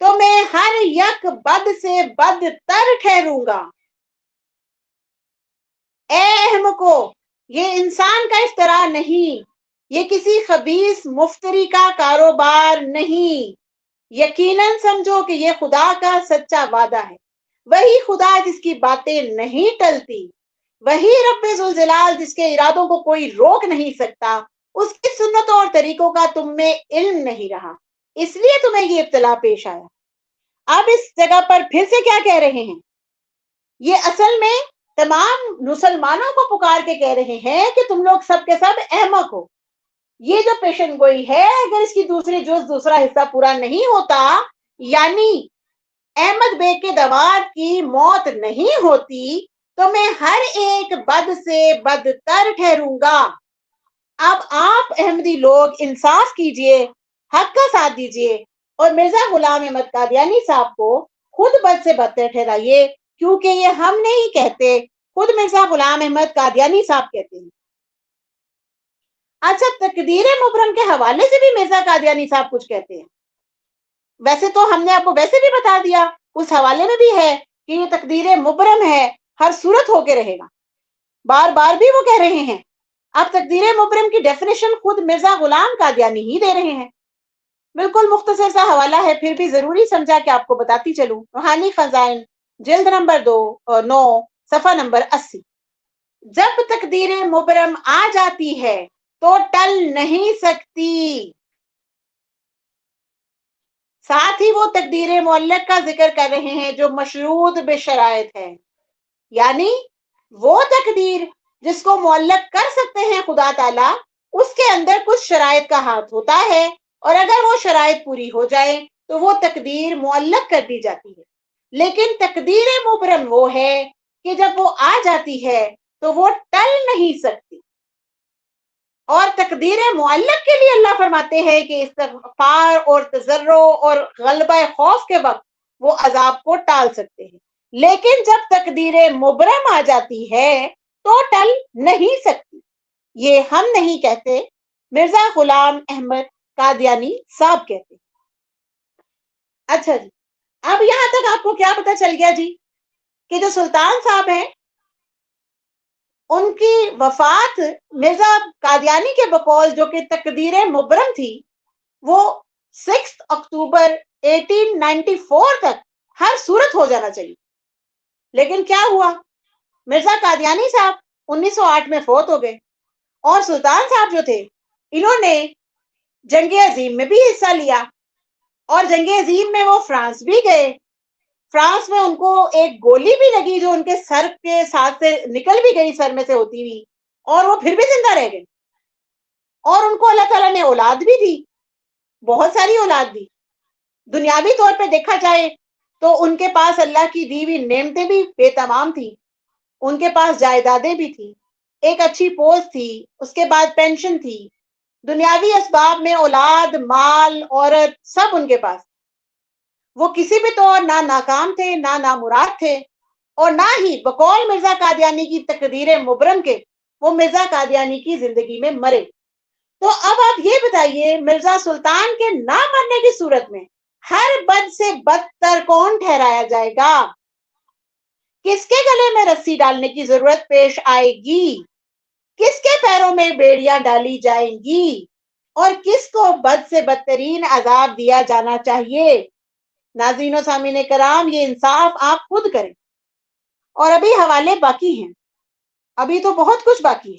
تو میں ہر یک بد سے بدتر ٹھہروں گا۔ اے احمقو، یہ انسان کا اختراع نہیں، یہ کسی خبیث مفتری کا کاروبار نہیں، یقیناً سمجھو کہ یہ خدا کا سچا وعدہ ہے، وہی خدا جس کی باتیں نہیں ٹلتی، وہی رب ذوالجلال جس کے ارادوں کو کوئی روک نہیں سکتا، اس کی سنتوں اور طریقوں کا تم میں علم نہیں رہا، اس لیے تمہیں یہ ابتلا پیش آیا۔ اب اس جگہ پر پھر سے کیا کہہ رہے ہیں؟ یہ اصل میں تمام مسلمانوں کو پکار کے کہہ رہے ہیں کہ تم لوگ سب کے سب احمق ہو۔ یہ جو پیشن گوئی ہے، اگر اس کی دوسری جز دوسرا حصہ پورا نہیں ہوتا، یعنی احمد بیگ کے داماد کی موت نہیں ہوتی، تو میں ہر ایک بد سے بدتر ٹھہروں گا۔ اب آپ احمدی لوگ انصاف کیجئے، حق کا ساتھ دیجئے اور مرزا غلام احمد قادیانی صاحب کو خود بد سے بدتر ٹھہرائیے، کیونکہ یہ ہم نہیں کہتے، خود مرزا غلام احمد قادیانی صاحب کہتے ہیں۔ اچھا، تقدیر مبرم کے حوالے سے بھی مرزا قادیانی صاحب کچھ کہتے ہیں۔ ویسے تو ہم نے آپ کو ویسے بھی بتا دیا، اس حوالے میں بھی ہے کہ یہ تقدیر مبرم ہے، ہر صورت ہو کے رہے گا، بار بار بھی وہ کہہ رہے ہیں۔ اب تقدیر مبرم کی ڈیفینیشن خود مرزا غلام قادیانی ہی دے رہے ہیں۔ بالکل مختصر سا حوالہ ہے، پھر بھی ضروری سمجھا کہ آپ کو بتاتی چلوں۔ روحانی خزائن، جلد نمبر 9 صفحہ نمبر 80۔ جب تقدیر مبرم آ جاتی ہے تو ٹل نہیں سکتی۔ ساتھ ہی وہ تقدیر معلق کا ذکر کر رہے ہیں جو مشروط بشرائط ہے، یعنی وہ تقدیر جس کو معلق کر سکتے ہیں خدا تعالیٰ، اس کے اندر کچھ شرائط کا ہاتھ ہوتا ہے، اور اگر وہ شرائط پوری ہو جائے تو وہ تقدیر معلق کر دی جاتی ہے۔ لیکن تقدیر مبرم وہ ہے کہ جب وہ آ جاتی ہے تو وہ ٹل نہیں سکتی۔ اور تقدیر معلق کے لیے اللہ فرماتے ہیں کہ استغفار اور تضرع اور غلبہ خوف کے وقت وہ عذاب کو ٹال سکتے ہیں، لیکن جب تقدیر مبرم آ جاتی ہے تو ٹل نہیں سکتی۔ یہ ہم نہیں کہتے، مرزا غلام احمد قادیانی صاحب کہتے ہیں۔ اچھا جی، اب یہاں تک آپ کو کیا پتا چل گیا جی کہ جو سلطان صاحب ہیں ان کی وفات مرزا قادیانی کے بقول جو کہ تقدیر مبرم تھی، وہ 6 اکتوبر 1894 تک ہر صورت ہو جانا چاہیے۔ لیکن کیا ہوا؟ مرزا قادیانی صاحب 1908 میں فوت ہو گئے، اور سلطان صاحب جو تھے انہوں نے جنگ عظیم میں بھی حصہ لیا، اور جنگ عظیم میں وہ فرانس بھی گئے۔ فرانس میں ان کو ایک گولی بھی لگی جو ان کے سر کے ساتھ سے نکل بھی گئی، سر میں سے ہوتی ہوئی، اور وہ پھر بھی زندہ رہ گئے۔ اور ان کو اللہ تعالیٰ نے اولاد بھی دی، بہت ساری اولاد دی۔ دنیاوی طور پہ دیکھا جائے تو ان کے پاس اللہ کی دی ہوئی نعمتیں بھی بے تمام تھی، ان کے پاس جائیدادیں بھی تھی، ایک اچھی پوسٹ تھی، اس کے بعد پینشن تھی، دنیاوی اسباب میں اولاد، مال، عورت، سب ان کے پاس۔ وہ کسی بھی طور نہ ناکام تھے، نہ نامراد تھے، اور نہ ہی بقول مرزا قادیانی کی تقدیر مبرم کے وہ مرزا قادیانی کی زندگی میں مرے۔ تو اب آپ یہ بتائیے، مرزا سلطان کے نہ مرنے کی صورت میں ہر بد سے بدتر کون ٹھہرایا جائے گا؟ کس کے گلے میں رسی ڈالنے کی ضرورت پیش آئے گی؟ کس کے پیروں میں بیڑیاں ڈالی جائیں گی؟ اور کس کو بد سے بدترین عذاب دیا جانا چاہیے؟ ناظرین و سامعین کرام، یہ انصاف آپ خود کریں۔ اور ابھی حوالے باقی ہیں، ابھی تو بہت کچھ باقی ہے۔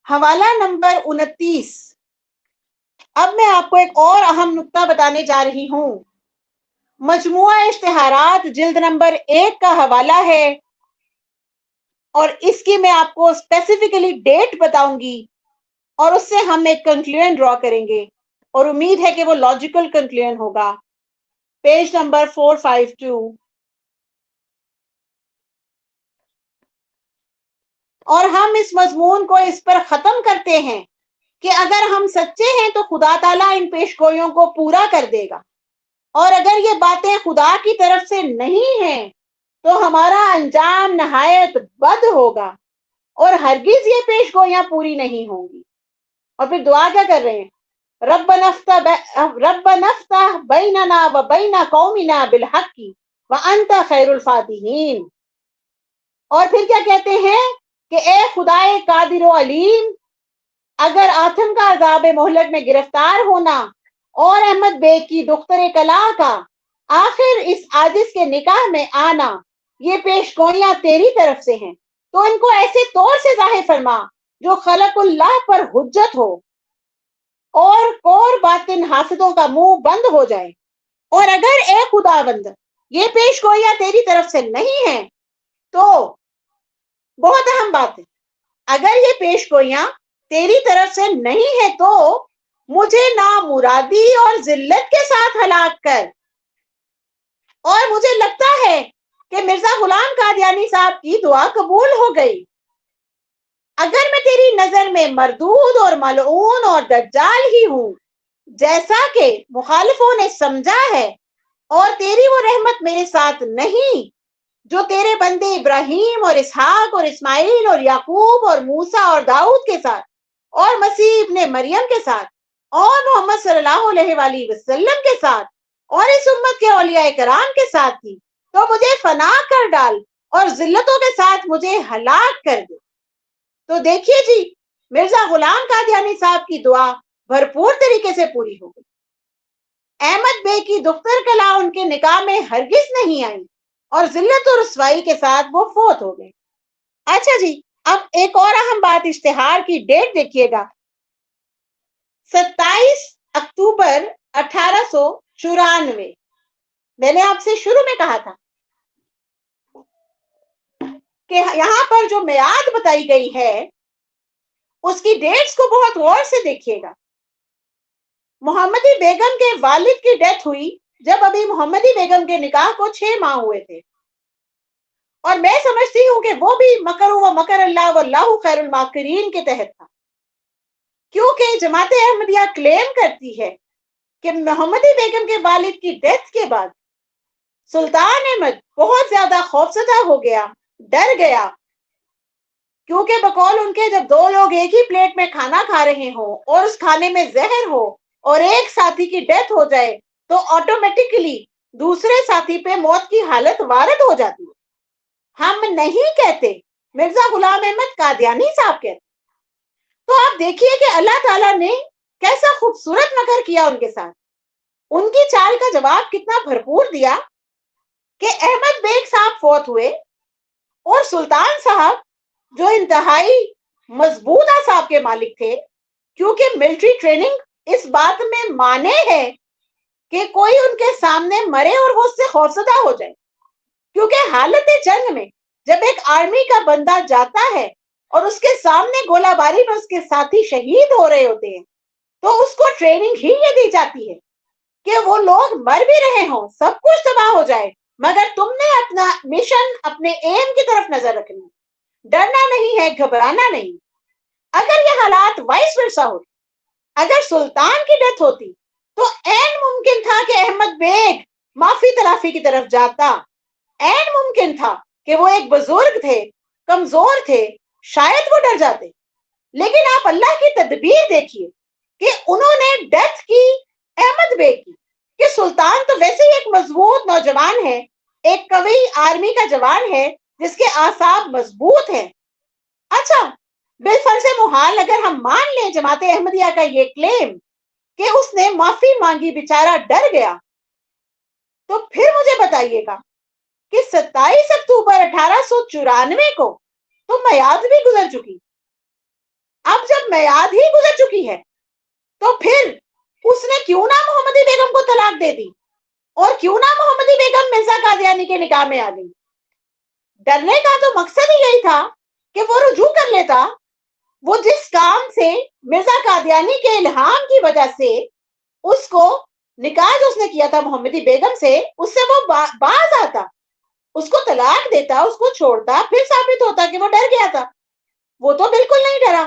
حوالہ نمبر 29۔ اب میں آپ کو ایک اور اہم نقطہ بتانے جا رہی ہوں۔ مجموعہ اشتہارات جلد نمبر 1 کا حوالہ ہے، اور اس کی میں آپ کو اسپیسیفکلی ڈیٹ بتاؤں گی، اور اس سے ہم ایک کنکلوژن ڈرا کریں گے، اور امید ہے کہ وہ لاجیکل کنکلوژن ہوگا۔ Page number 452۔ اور ہم اس مضمون کو اس پر ختم کرتے ہیں کہ اگر ہم سچے ہیں تو خدا تعالیٰ ان پیشگوئیوں کو پورا کر دے گا، اور اگر یہ باتیں خدا کی طرف سے نہیں ہیں تو ہمارا انجام نہایت بد ہوگا، اور ہرگز یہ پیشگوئیاں پوری نہیں ہوں گی۔ اور پھر دعا کیا کر رہے ہیں؟ ربنا افتح بیننا و بین قومنا بالحق وانت خیر الفاتحین. اور پھر کیا کہتے ہیں کہ اے خدائے قادر و علیم، اگر آتم کا عذاب مہلت میں گرفتار ہونا اور احمد بیگ کی دختر کلا کا آخر اس عاجز کے نکاح میں آنا یہ پیش گوئیاں تیری طرف سے ہیں، تو ان کو ایسے طور سے ظاہر فرما جو خلق اللہ پر حجت ہو اور کور باطن حاسدوں کا منہ بند ہو جائے. اور اگر اے خداوند یہ پیش گوئیاں تیری طرف سے نہیں ہیں تو بہت اہم بات ہے، اگر یہ پیش گوئیاں تیری طرف سے نہیں ہے تو مجھے نامرادی اور ذلت کے ساتھ ہلاک کر. اور مجھے لگتا ہے کہ مرزا غلام قادیانی صاحب کی دعا قبول ہو گئی. اگر میں تیری نظر میں مردود اور ملعون اور دجال ہی ہوں جیسا کہ مخالفوں نے سمجھا ہے، اور تیری وہ رحمت میرے ساتھ نہیں جو تیرے بندے ابراہیم اور اسحاق اور اسماعیل اور یعقوب اور موسیٰ اور داؤد کے ساتھ اور مسیح ابن مریم کے ساتھ اور محمد صلی اللہ علیہ وآلہ وسلم کے ساتھ اور اس امت کے اولیاء کرام کے ساتھ تھی، تو مجھے فنا کر ڈال اور ذلتوں کے ساتھ مجھے ہلاک کر دے. تو دیکھیے جی، مرزا غلام قادیانی صاحب کی دعا بھرپور طریقے سے پوری ہو گئی. احمد بے کی دختر کلا ان کے نکاح میں ہرگز نہیں آئی اور ذلت و رسوائی کے ساتھ وہ فوت ہو گئے. اچھا جی، اب ایک اور اہم بات، اشتہار کی ڈیٹ دیکھیے گا، 27 اکتوبر 1894. میں نے آپ سے شروع میں کہا تھا کہ یہاں پر جو میعاد بتائی گئی ہے اس کی ڈیٹس کو بہت غور سے دیکھیے گا. محمدی بیگم کے والد کی ڈیتھ ہوئی جب ابھی محمدی بیگم کے نکاح کو 6 ماہ ہوئے تھے، اور میں سمجھتی ہوں کہ وہ بھی مکر و مکر اللہ واللہ خیر الماکرین کے تحت تھا، کیونکہ جماعت احمدیہ کلیم کرتی ہے کہ محمدی بیگم کے والد کی ڈیتھ کے بعد سلطان احمد بہت زیادہ خوفزدہ ہو گیا، ڈر گیا، کیونکہ بقول ان کے جب 2 لوگ ایک ہی پلیٹ میں کھانا کھا رہے ہوں اور اس کھانے میں زہر ہو اور ایک ساتھی کی ڈیتھ ہو جائے تو آٹومیٹکلی دوسرے ساتھی پہ موت کی حالت وارد ہو جاتی ہے. ہم نہیں کہتے، مرزا غلام احمد قادیانی صاحب کہتے. تو آپ دیکھیے کہ اللہ تعالیٰ نے کیسا خوبصورت مکر کیا ان کے ساتھ، ان کی چال کا جواب کتنا بھرپور دیا کہ احمد بیگ صاحب فوت ہوئے اور سلطان صاحب جو انتہائی مضبوط اعصاب کے مالک تھے، کیونکہ ملٹری ٹریننگ اس بات میں مانے ہے کہ کوئی ان کے سامنے مرے اور وہ اس سے خوفزدہ ہو جائے، کیونکہ حالت جنگ میں جب ایک آرمی کا بندہ جاتا ہے اور اس کے سامنے گولہ باری میں اس کے ساتھی شہید ہو رہے ہوتے ہیں تو اس کو ٹریننگ ہی یہ دی جاتی ہے کہ وہ لوگ مر بھی رہے ہوں، سب کچھ تباہ ہو جائے، مگر تم نے اپنا مشن، اپنے ایم کی طرف نظر رکھنی، ڈرنا نہیں ہے، گھبرانا نہیں. اگر یہ حالات وائس ورسا ہوتی، اگر سلطان کی ڈیتھ ہوتی تو این ممکن تھا کہ احمد بیگ معافی تلافی کی طرف جاتا، این ممکن تھا کہ وہ ایک بزرگ تھے، کمزور تھے، شاید وہ ڈر جاتے. لیکن آپ اللہ کی تدبیر دیکھیے کہ انہوں نے ڈیتھ کی احمد بیگ کی، کہ سلطان تو ویسے ہی ایک مضبوط نوجوان ہے، ایک قوی آرمی کا جوان ہے جس کے اعصاب مضبوط ہیں. اچھا، بالفرض محال اگر ہم مان لیں جماعت احمدیہ کا یہ کلیم کہ اس نے معافی مانگی، بیچارہ ڈر گیا، تو پھر مجھے بتائیے گا کہ 27 اکتوبر 1894 کو تو میعاد بھی گزر چکی. اب جب میعاد ہی گزر چکی ہے تو پھر اس نے کیوں نہ محمدی بیگم کو طلاق دے دی، اور کیوں نہ محمدی بیگم مرزا قادیانی کے نکاح میں آ گئی. ڈرنے کا تو مقصد ہی یہی تھا کہ وہ رجوع کر لیتا، وہ جس کام سے مرزا قادیانی کے الہام کی وجہ سے اس کو نکاح جو اس نے کیا تھا محمدی بیگم سے، اس سے وہ باز آتا، اس کو طلاق دیتا، اس کو چھوڑتا، پھر ثابت ہوتا کہ وہ ڈر گیا تھا. وہ تو بالکل نہیں ڈرا،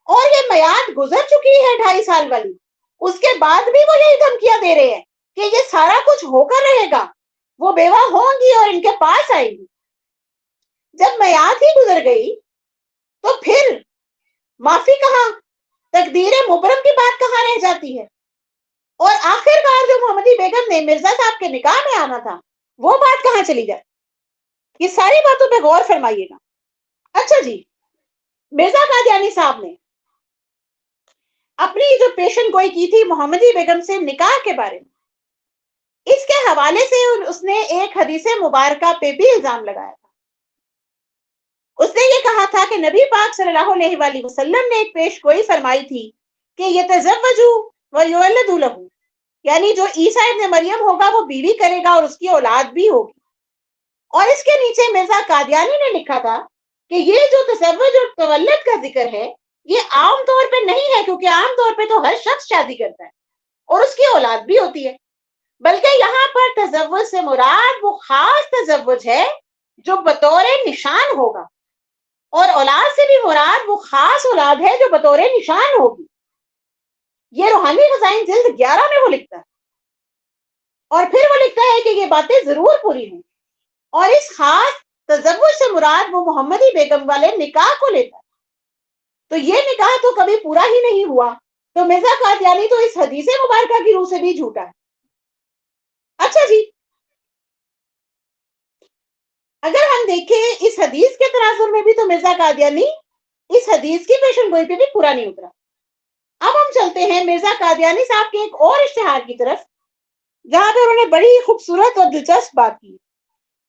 اور یہ میعاد گزر چکی ہے 2.5 سال والی، اس کے بعد بھی وہ یہی دھمکیاں دے رہے ہیں کہ یہ سارا کچھ ہو کر رہے گا، وہ بیوہ ہوں گی اور ان کے پاس آئیں گی. جب میعاد ہی گزر گئی تو پھر معافی کہاں؟ تقدیر مبرم کی بات کہاں رہ جاتی ہے؟ اور آخر کار جو محمدی بیگم نے مرزا صاحب کے نکاح میں آنا تھا وہ بات کہاں چلی جائے؟ یہ ساری باتوں پہ غور فرمائیے گا. اچھا جی، مرزا قادیانی صاحب نے اپنی جو پیشن گوئی کی تھی محمدی بیگم سے نکاح کے بارے میں، اس کے حوالے سے اس نے ایک حدیث مبارکہ پہ بھی الزام لگایا تھا. اس نے یہ کہا تھا کہ نبی پاک صلی اللہ علیہ وآلہ وسلم نے ایک پیش گوئی فرمائی تھی کہ یتزوجوا ویولد لہ، یعنی جو عیسیٰ ابن مریم ہوگا وہ بیوی کرے گا اور اس کی اولاد بھی ہوگی. اور اس کے نیچے مرزا قادیانی نے لکھا تھا کہ یہ جو تزوج اور تولد کا ذکر ہے یہ عام طور پہ نہیں ہے، کیونکہ عام طور پہ تو ہر شخص شادی کرتا ہے اور اس کی اولاد بھی ہوتی ہے، بلکہ یہاں پر تزوج سے مراد وہ خاص تزوج ہے جو بطور نشان ہوگا، اور اولاد سے بھی مراد وہ خاص اولاد ہے جو بطور نشان ہوگی. یہ روحانی خزائن جلد 11 میں وہ لکھتا ہے، اور پھر وہ لکھتا ہے کہ یہ باتیں ضرور پوری ہوں، اور اس خاص تزوج سے مراد وہ محمدی بیگم والے نکاح کو لیتا ہے. تو یہ نکاح تو کبھی پورا ہی نہیں ہوا، تو مرزا قادیانی تو اس حدیث مبارکہ کی روح سے بھی جھوٹا ہے. اچھا جی، اگر ہم دیکھیں اس حدیث کے تناظر میں بھی تو مرزا قادیانی اس حدیث کی پیشن گوئی پہ بھی پورا نہیں اترا. اب ہم چلتے ہیں مرزا قادیانی صاحب کے ایک اور اشتہار کی طرف، جہاں پہ انہوں نے بڑی خوبصورت اور دلچسپ بات کی.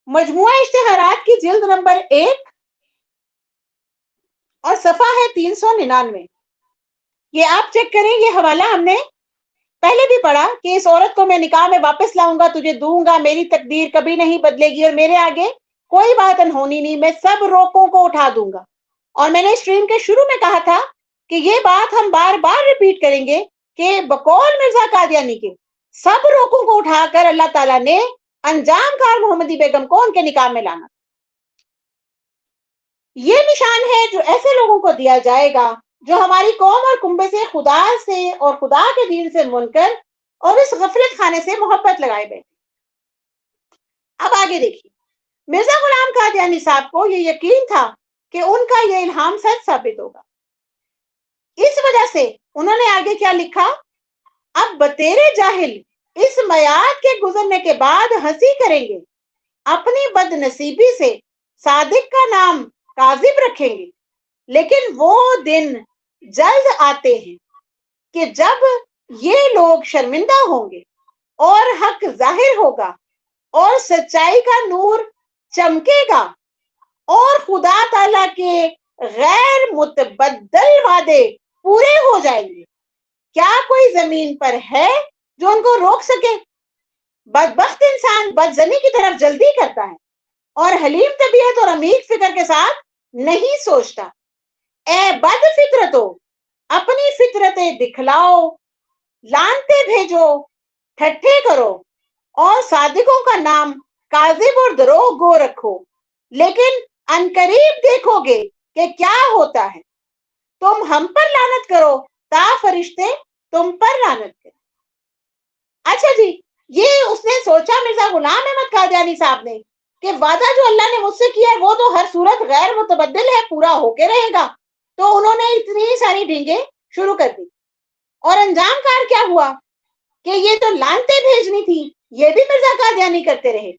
مجموعہ اشتہارات کی جلد نمبر 1 اور صفحہ ہے 399. یہ آپ چیک کریں، یہ حوالہ ہم نے پہلے بھی پڑھا کہ اس عورت کو میں نکاح میں واپس لاؤں گا، تجھے دوں گا، میری تقدیر کبھی نہیں بدلے گی اور میرے آگے کوئی بات انہونی نہیں، میں سب روکوں کو اٹھا دوں گا. اور میں نے اسٹریم کے شروع میں کہا تھا کہ یہ بات ہم بار بار ریپیٹ کریں گے کہ بقول مرزا قادیانی کے سب روکوں کو اٹھا کر اللہ تعالیٰ نے انجام کار محمدی بیگم کو ان کے نکاح میں لانا. یہ نشان ہے جو ایسے لوگوں کو دیا جائے گا جو ہماری قوم اور کنبے سے خدا سے اور خدا کے دین سے منکر اور اس غفلت خانے سے محبت لگائے بیٹھے. اب آگے دیکھیے، مرزا غلام قادیانی صاحب کو یہ یقین تھا کہ ان کا یہ الہام سچ ثابت ہوگا. اس وجہ سے انہوں نے آگے کیا لکھا؟ اب بتیرے جاہل اس میعاد کے گزرنے کے بعد ہنسی کریں گے، اپنی بد نصیبی سے صادق کا نام کاذب رکھیں گے، لیکن وہ دن جلد آتے ہیں کہ جب یہ لوگ شرمندہ ہوں گے اور حق ظاہر ہوگا اور سچائی کا نور چمکے گا اور خدا تعالیٰ کے غیر متبدل وعدے پورے ہو جائیں گے. کیا کوئی زمین پر ہے جو ان کو روک سکے؟ بدبخت انسان بدزنی کی طرف جلدی کرتا ہے اور حلیم طبیعت اور عمیق فکر کے ساتھ نہیں سوچتا. اے بد فطرتو، اپنی فطرتیں دکھلاؤ، لانتے بھیجو، ٹھٹھے کرو اور صادقوں کا نام کاذب اور دروغ گو رکھو، لیکن عنقریب دیکھو گے کہ کیا ہوتا ہے. تم ہم پر لعنت کرو تا فرشتے تم پر لعنت کریں. اچھا جی، یہ اس نے سوچا مرزا غلام احمد قادیانی صاحب نے کہ وعدہ جو اللہ نے مجھ سے کیا ہے وہ تو ہر صورت غیر متبدل ہے، پورا ہو کے رہے گا. تو انہوں نے اتنی ساری ڈھینگیں شروع کر دی، اور انجام کار کیا ہوا کہ یہ تو لانتے بھیجنی تھی یہ بھی مرزا قادیانی کرتے رہے،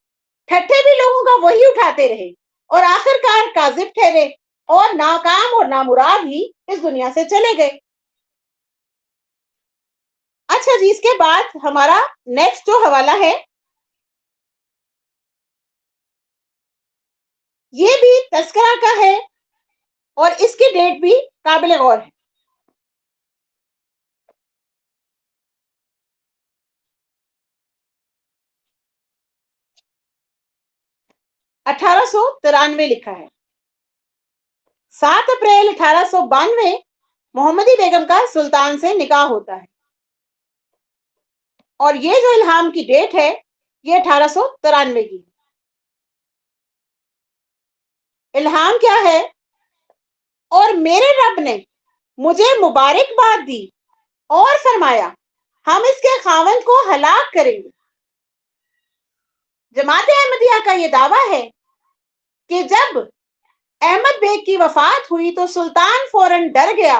ٹھٹھے بھی لوگوں کا وہی اٹھاتے رہے، اور آخر کار کاذب ٹھہرے اور ناکام اور نامراد ہی اس دنیا سے چلے گئے. اچھا جی، اس کے بعد ہمارا نیکسٹ جو حوالہ ہے یہ بھی تذکرہ کا ہے اور اس کی ڈیٹ بھی قابل غور ہے. اٹھارہ سو 93 لکھا ہے. 7 اپریل 1892 محمدی بیگم کا سلطان سے نکاح ہوتا ہے، اور یہ جو الہام کی ڈیٹ ہے یہ 1893 کی. الہام کیا ہے؟ اور میرے رب نے مجھے مبارکباد دی اور فرمایا ہم اس کے خاوند کو ہلاک کریں گے. جماعت احمدیہ کا یہ دعویٰ ہے کہ جب احمد بیگ کی وفات ہوئی تو سلطان فوراً ڈر گیا،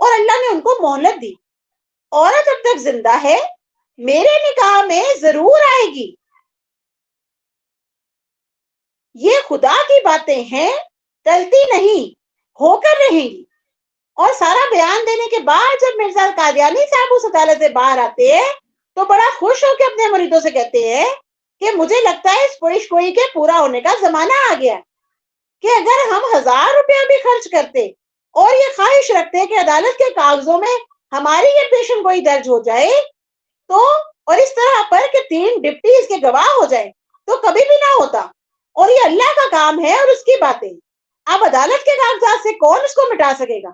اور اللہ نے ان کو مہلت دی. عورت اب تک زندہ ہے, میرے نکاح میں ضرور آئے گی. یہ خدا کی باتیں ہیں, ٹلتی نہیں, ہو کر رہیں گی. اور سارا بیان دینے کے بعد جب مرزا قادیانی صاحب اس عدالت سے باہر آتے ہیں تو بڑا خوش ہو کے اپنے مریدوں سے کہتے ہیں کہ مجھے لگتا ہے اس پیش گوئی کے پورا ہونے کا زمانہ آ گیا کہ اگر ہم 1000 روپیہ بھی خرچ کرتے اور یہ خواہش رکھتے کہ عدالت کے کاغذوں میں ہماری یہ پیشن گوئی درج ہو جائے تو, اور اس طرح پر کہ 3 ڈپٹی اس کے گواہ ہو جائے تو کبھی بھی نہ ہوتا. اور یہ اللہ کا کام ہے اور اس کی باتیں. اب عدالت کے کاغذات سے کون اس کو مٹا سکے گا؟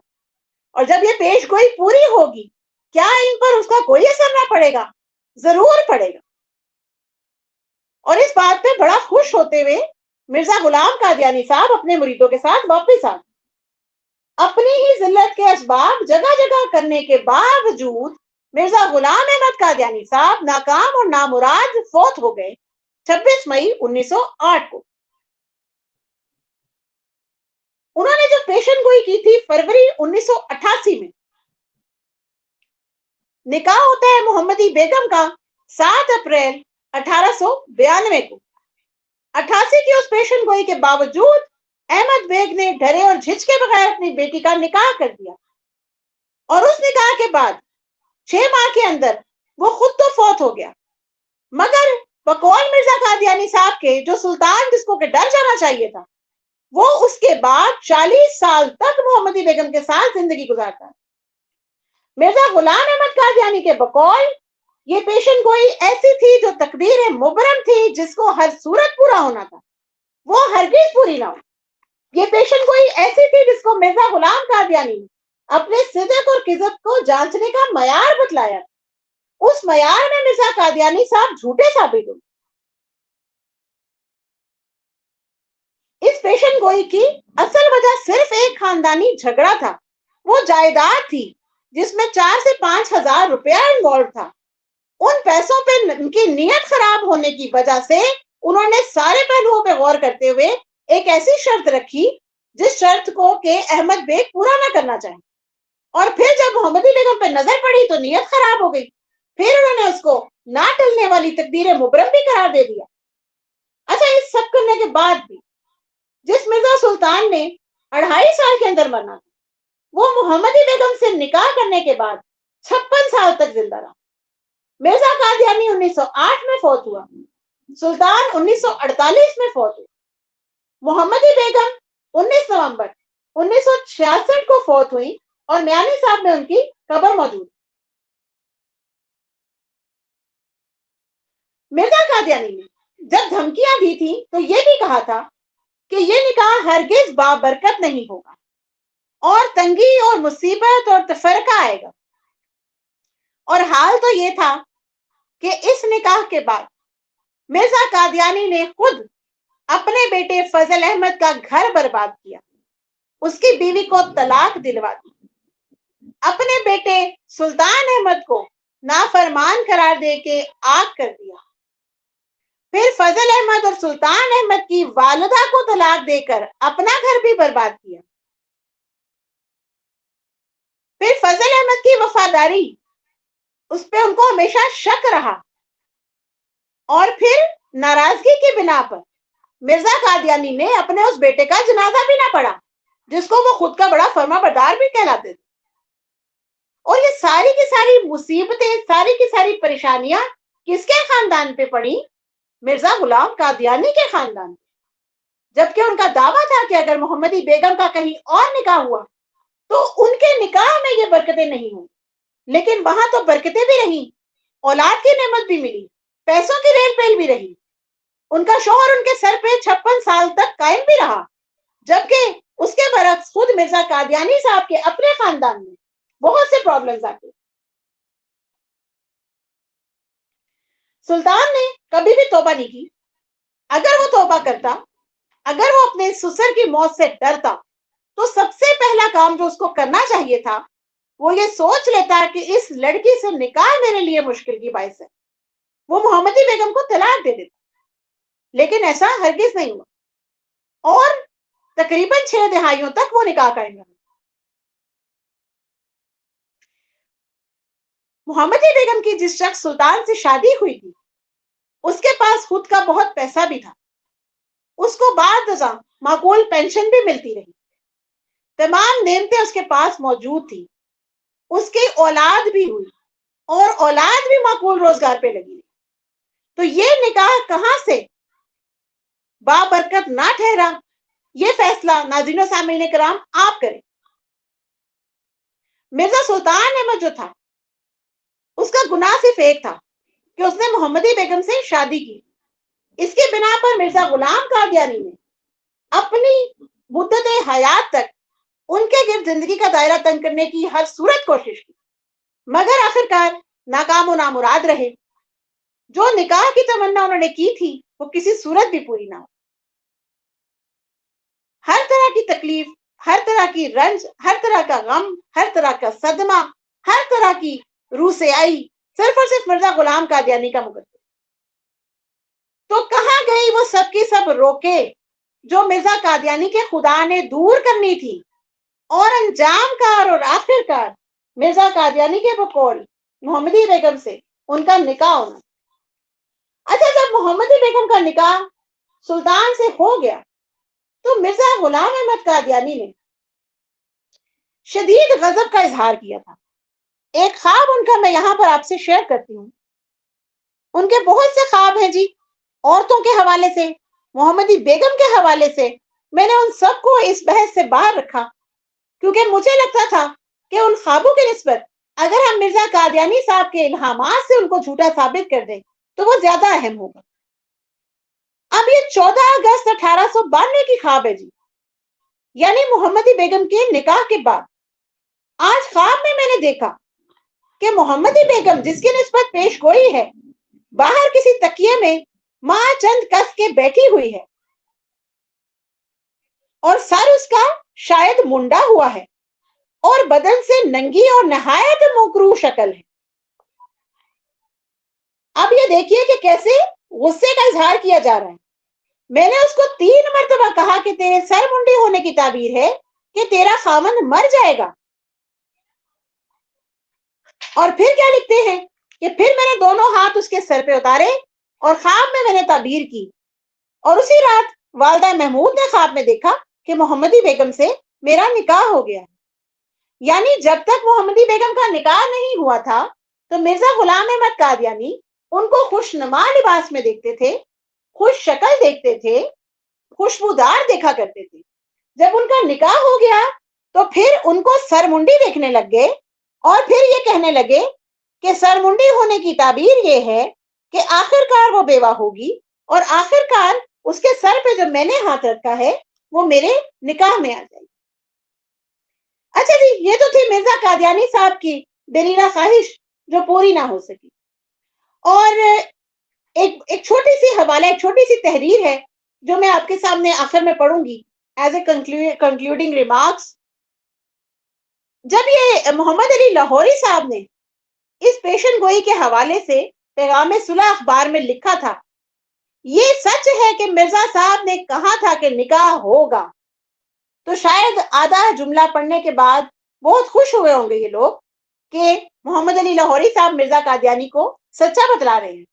اور جب یہ پیش گوئی پوری ہوگی کیا ان پر اس کا کوئی اثر نہ پڑے گا؟ ضرور پڑے گا. اور اس بات پہ بڑا خوش ہوتے ہوئے مرزا غلام قادیانی صاحب اپنے مریدوں کے ساتھ واپس آ گئے. اپنی ہی ذلت کے اسباب جگہ جگہ کرنے کے باوجود مرزا غلام احمد قادیانی صاحب ناکام اور نامراد فوت ہو گئے 26 مئی 1908 کو. انہوں نے جو پیشن گوئی کی تھی فروری 1988 میں. نکاح ہوتا ہے محمدی بیگم کا 7 اپریل 1892 کو. 88 کی اس پیشن گوئی کے باوجود احمد بیگ نے ڈرے اور جھجکے بغیر اپنی بیٹی کا نکاح کر دیا. اور اس نکاح کے بعد 6 ماہ کے اندر وہ خود تو فوت ہو گیا, مگر بقول مرزا قادیانی صاحب کے جو سلطان جس کو کہ ڈر جانا چاہیے تھا, وہ اس کے بعد 40 سال تک محمدی بیگم کے ساتھ زندگی گزارتا ہے. مرزا غلام احمد قادیانی کے بقول یہ پیشن گوئی ایسی تھی جو تقدیر مبرم تھی, جس کو ہر صورت پورا ہونا تھا, وہ ہرگز پوری نہ ہو. یہ پیشن گوئی ایسی تھی جس کو مرزا غلام قادیانی اپنے صدق اور قذب کو جانچنے کا معیار بتلایا. اس معیار میں مرزا قادیانی صاحب جھوٹے ثابت ہوئے. اس پیشن گوئی کی اصل وجہ صرف ایک خاندانی جھگڑا تھا. وہ جائیداد تھی جس میں 4 سے 5 ہزار روپیہ انوالو تھا. ان پیسوں پہ ان کی نیت خراب ہونے کی وجہ سے انہوں نے سارے پہلوؤں پہ غور کرتے ہوئے ایک ایسی شرط رکھی جس شرط کو کہ احمد بیگ پورا نہ کرنا چاہے. اور پھر جب محمدی بیگم پہ نظر پڑی تو نیت خراب ہو گئی. پھر انہوں نے اس کو نہ ٹلنے والی تقدیر مبرم بھی قرار دے دیا. اچھا, اس سب کرنے کے بعد بھی جس مرزا سلطان نے 2.5 سال کے اندر مرنا تھا, وہ محمدی بیگم سے نکاح کرنے کے بعد 56 سال تک زندہ رہا. مرزا قادیانی 1908 میں فوت ہوا, سلطان 1948 میں فوت ہوا, محمدی بیگم 19 نومبر 1966 کو فوت ہوئی اور میانی صاحب میں ان کی قبر موجود. مرزا قادیانی نے جب دھمکیاں دی تھی تو یہ بھی کہا تھا کہ یہ نکاح ہرگز بابرکت نہیں ہوگا اور تنگی اور مصیبت اور تفرقہ آئے گا. اور حال تو یہ تھا کہ اس نکاح کے بعد مرزا قادیانی نے خود اپنے بیٹے فضل احمد کا گھر برباد کیا, اس کی بیوی کو طلاق دلوا دی, اپنے بیٹے سلطان احمد کو نافرمان قرار دے کے آگ کر دیا. پھر فضل احمد اور سلطان احمد کی والدہ کو طلاق دے کر اپنا گھر بھی برباد کیا. پھر فضل احمد کی وفاداری اس پہ ان کو ہمیشہ شک رہا, اور پھر ناراضگی کی بنا پر مرزا قادیانی نے اپنے اس بیٹے کا جنازہ بھی نہ پڑھا جس کو وہ خود کا بڑا فرما بردار بھی کہلاتے تھے. اور یہ ساری کی ساری مصیبتیں, ساری کی ساری پریشانیاں کس کے خاندان پہ پڑی؟ مرزا غلام قادیانی کے خاندان پہ. جبکہ ان کا دعویٰ تھا کہ اگر محمدی بیگم کا کہیں اور نکاح ہوا تو ان کے نکاح میں یہ برکتیں نہیں ہوں, لیکن وہاں تو برکتیں بھی رہیں, اولاد کی نعمت بھی ملی, پیسوں کی ریل پیل بھی رہی. ان کا شوہر ان کے سر پہ 56 سال تک قائم بھی رہا, جبکہ اس کے برعکس خود مرزا قادیانی صاحب کے اپنے خاندان میں بہت سے پرابلمز آتے. سلطان نے کبھی بھی توبہ نہیں کی. اگر وہ توبہ کرتا, اگر وہ اپنے سسر کی موت سے ڈرتا تو سب سے پہلا کام جو اس کو کرنا چاہیے تھا وہ یہ سوچ لیتا کہ اس لڑکی سے نکاح میرے لیے مشکل کی باعث ہے, وہ محمدی بیگم کو طلاق دے دیتا. لیکن ایسا ہرگز نہیں ہوا اور تقریباً 6 دہائیوں تک وہ نکاح قائم رہا. محمدی بیگم کی جس شخص سلطان سے شادی ہوئی تھی اس کے پاس خود کا بہت پیسہ بھی تھا، اس کو بعد ازاں معقول پینشن بھی ملتی رہی، تمام نعمتیں اس کے پاس موجود تھی، اس کی اولاد بھی ہوئی اور اولاد بھی معقول روزگار پہ لگی، تو یہ نکاح کہاں سے بابرکت نہ ٹھہرا؟ یہ فیصلہ ناظرین و سامعین کرام آپ کریں۔ مرزا سلطان احمد جو تھا اس کا گناہ صرف ایک تھا کہ اس نے محمدی بیگم سے شادی کی، اس کے بنا پر مرزا غلام قادیانی نے اپنی مدت حیات تک ان کے گرد زندگی کا دائرہ تنگ کرنے کی ہر صورت کوشش کی، مگر آخرکار ناکام و نامراد رہے۔ جو نکاح کی تمنا انہوں نے کی تھی وہ کسی صورت بھی پوری نہ ہو۔ ہر طرح کی تکلیف، ہر طرح کی رنج، ہر طرح کا غم، ہر طرح کا صدمہ، ہر طرح کی روح سے آئی صرف اور صرف مرزا غلام قادیانی کا مقدر۔ تو کہاں گئی وہ سب کی سب روکے جو مرزا قادیانی کے خدا نے دور کرنی تھی، اور انجام کار اور آخر کار مرزا قادیانی کے بقول محمدی بیگم سے ان کا نکاح ہونا۔ اچھا، جب محمدی بیگم کا نکاح سلطان سے ہو گیا تو مرزا غلام احمد قادیانی نے شدید غضب کا اظہار کیا تھا۔ ایک خواب ان کا میں یہاں پر آپ سے شیئر کرتی ہوں۔ ان کے بہت سے خواب ہیں جی، عورتوں کے حوالے سے، محمدی بیگم کے حوالے سے۔ میں نے ان سب کو اس بحث سے باہر رکھا کیونکہ مجھے لگتا تھا کہ ان خوابوں کی نسبت اگر ہم مرزا قادیانی صاحب کے الہامات سے ان کو جھوٹا ثابت کر دیں تو وہ زیادہ اہم ہوگا۔ اب یہ 14 اگست 1892 کی خواب ہے جی، یعنی محمدی بیگم کے نکاح کے بعد۔ آج خواب میں نے دیکھا کہ محمدی بیگم جس کی نسبت پیش گوئی ہے باہر کسی تکیے میں ماں چند کس کے بیٹھی ہوئی ہے اور سر اس کا شاید منڈا ہوا ہے اور بدن سے ننگی اور نہایت مکروہ شکل ہے۔ اب یہ دیکھیے کہ کیسے غصے کا اظہار کیا جا رہا ہے۔ میں نے اس کو 3 مرتبہ کہا کہ تیرے سر منڈی ہونے کی تعبیر ہے کہ تیرا خاوند مر جائے گا، اور پھر کیا لکھتے ہیں کہ پھر میں نے دونوں ہاتھ اس کے سر پہ اتارے اور خواب میں نے تعبیر کی، اور اسی رات والدہ محمود نے خواب میں دیکھا کہ محمدی بیگم سے میرا نکاح ہو گیا ہے۔ یعنی جب تک محمدی بیگم کا نکاح نہیں ہوا تھا تو مرزا غلام احمد قادیانی ان کو خوش نما لباس میں دیکھتے تھے، خوش شکل دیکھتے تھے، خوشبودار دیکھا کرتے تھے۔ جب ان کا نکاح ہو گیا تو پھر ان کو سرمنڈی دیکھنے لگ گئے اور پھر یہ کہنے لگے کہ سرمنڈی ہونے کی تعبیر یہ ہے کہ آخر کار وہ بیوہ ہوگی، اور آخر کار اس کے سر پہ جو میں نے ہاتھ رکھا ہے وہ میرے نکاح میں آ جائے گی۔ اچھا جی، یہ تو تھی مرزا قادیانی صاحب کی دلیرہ خواہش جو پوری نہ ہو سکی۔ اور ایک چھوٹی سی حوالہ، ایک چھوٹی سی تحریر ہے جو میں آپ کے سامنے آخر میں پڑھوں گی ایز اے کنکلوڈنگ ریمارکس۔ جب یہ محمد علی لاہوری صاحب نے اس پیشن گوئی کے حوالے سے پیغام صلح اخبار میں لکھا تھا، یہ سچ ہے کہ مرزا صاحب نے کہا تھا کہ نکاح ہوگا، تو شاید آدھا جملہ پڑھنے کے بعد بہت خوش ہوئے ہوں گے یہ لوگ کہ محمد علی لاہوری صاحب مرزا قادیانی کو سچا بتلا رہے ہیں۔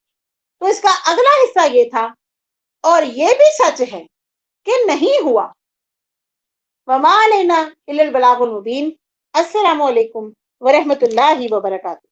تو اس کا اگلا حصہ یہ تھا، اور یہ بھی سچ ہے کہ نہیں ہوا۔ وما علینا الا البلاغ المبین۔ السلام علیکم ورحمۃ اللہ وبرکاتہ۔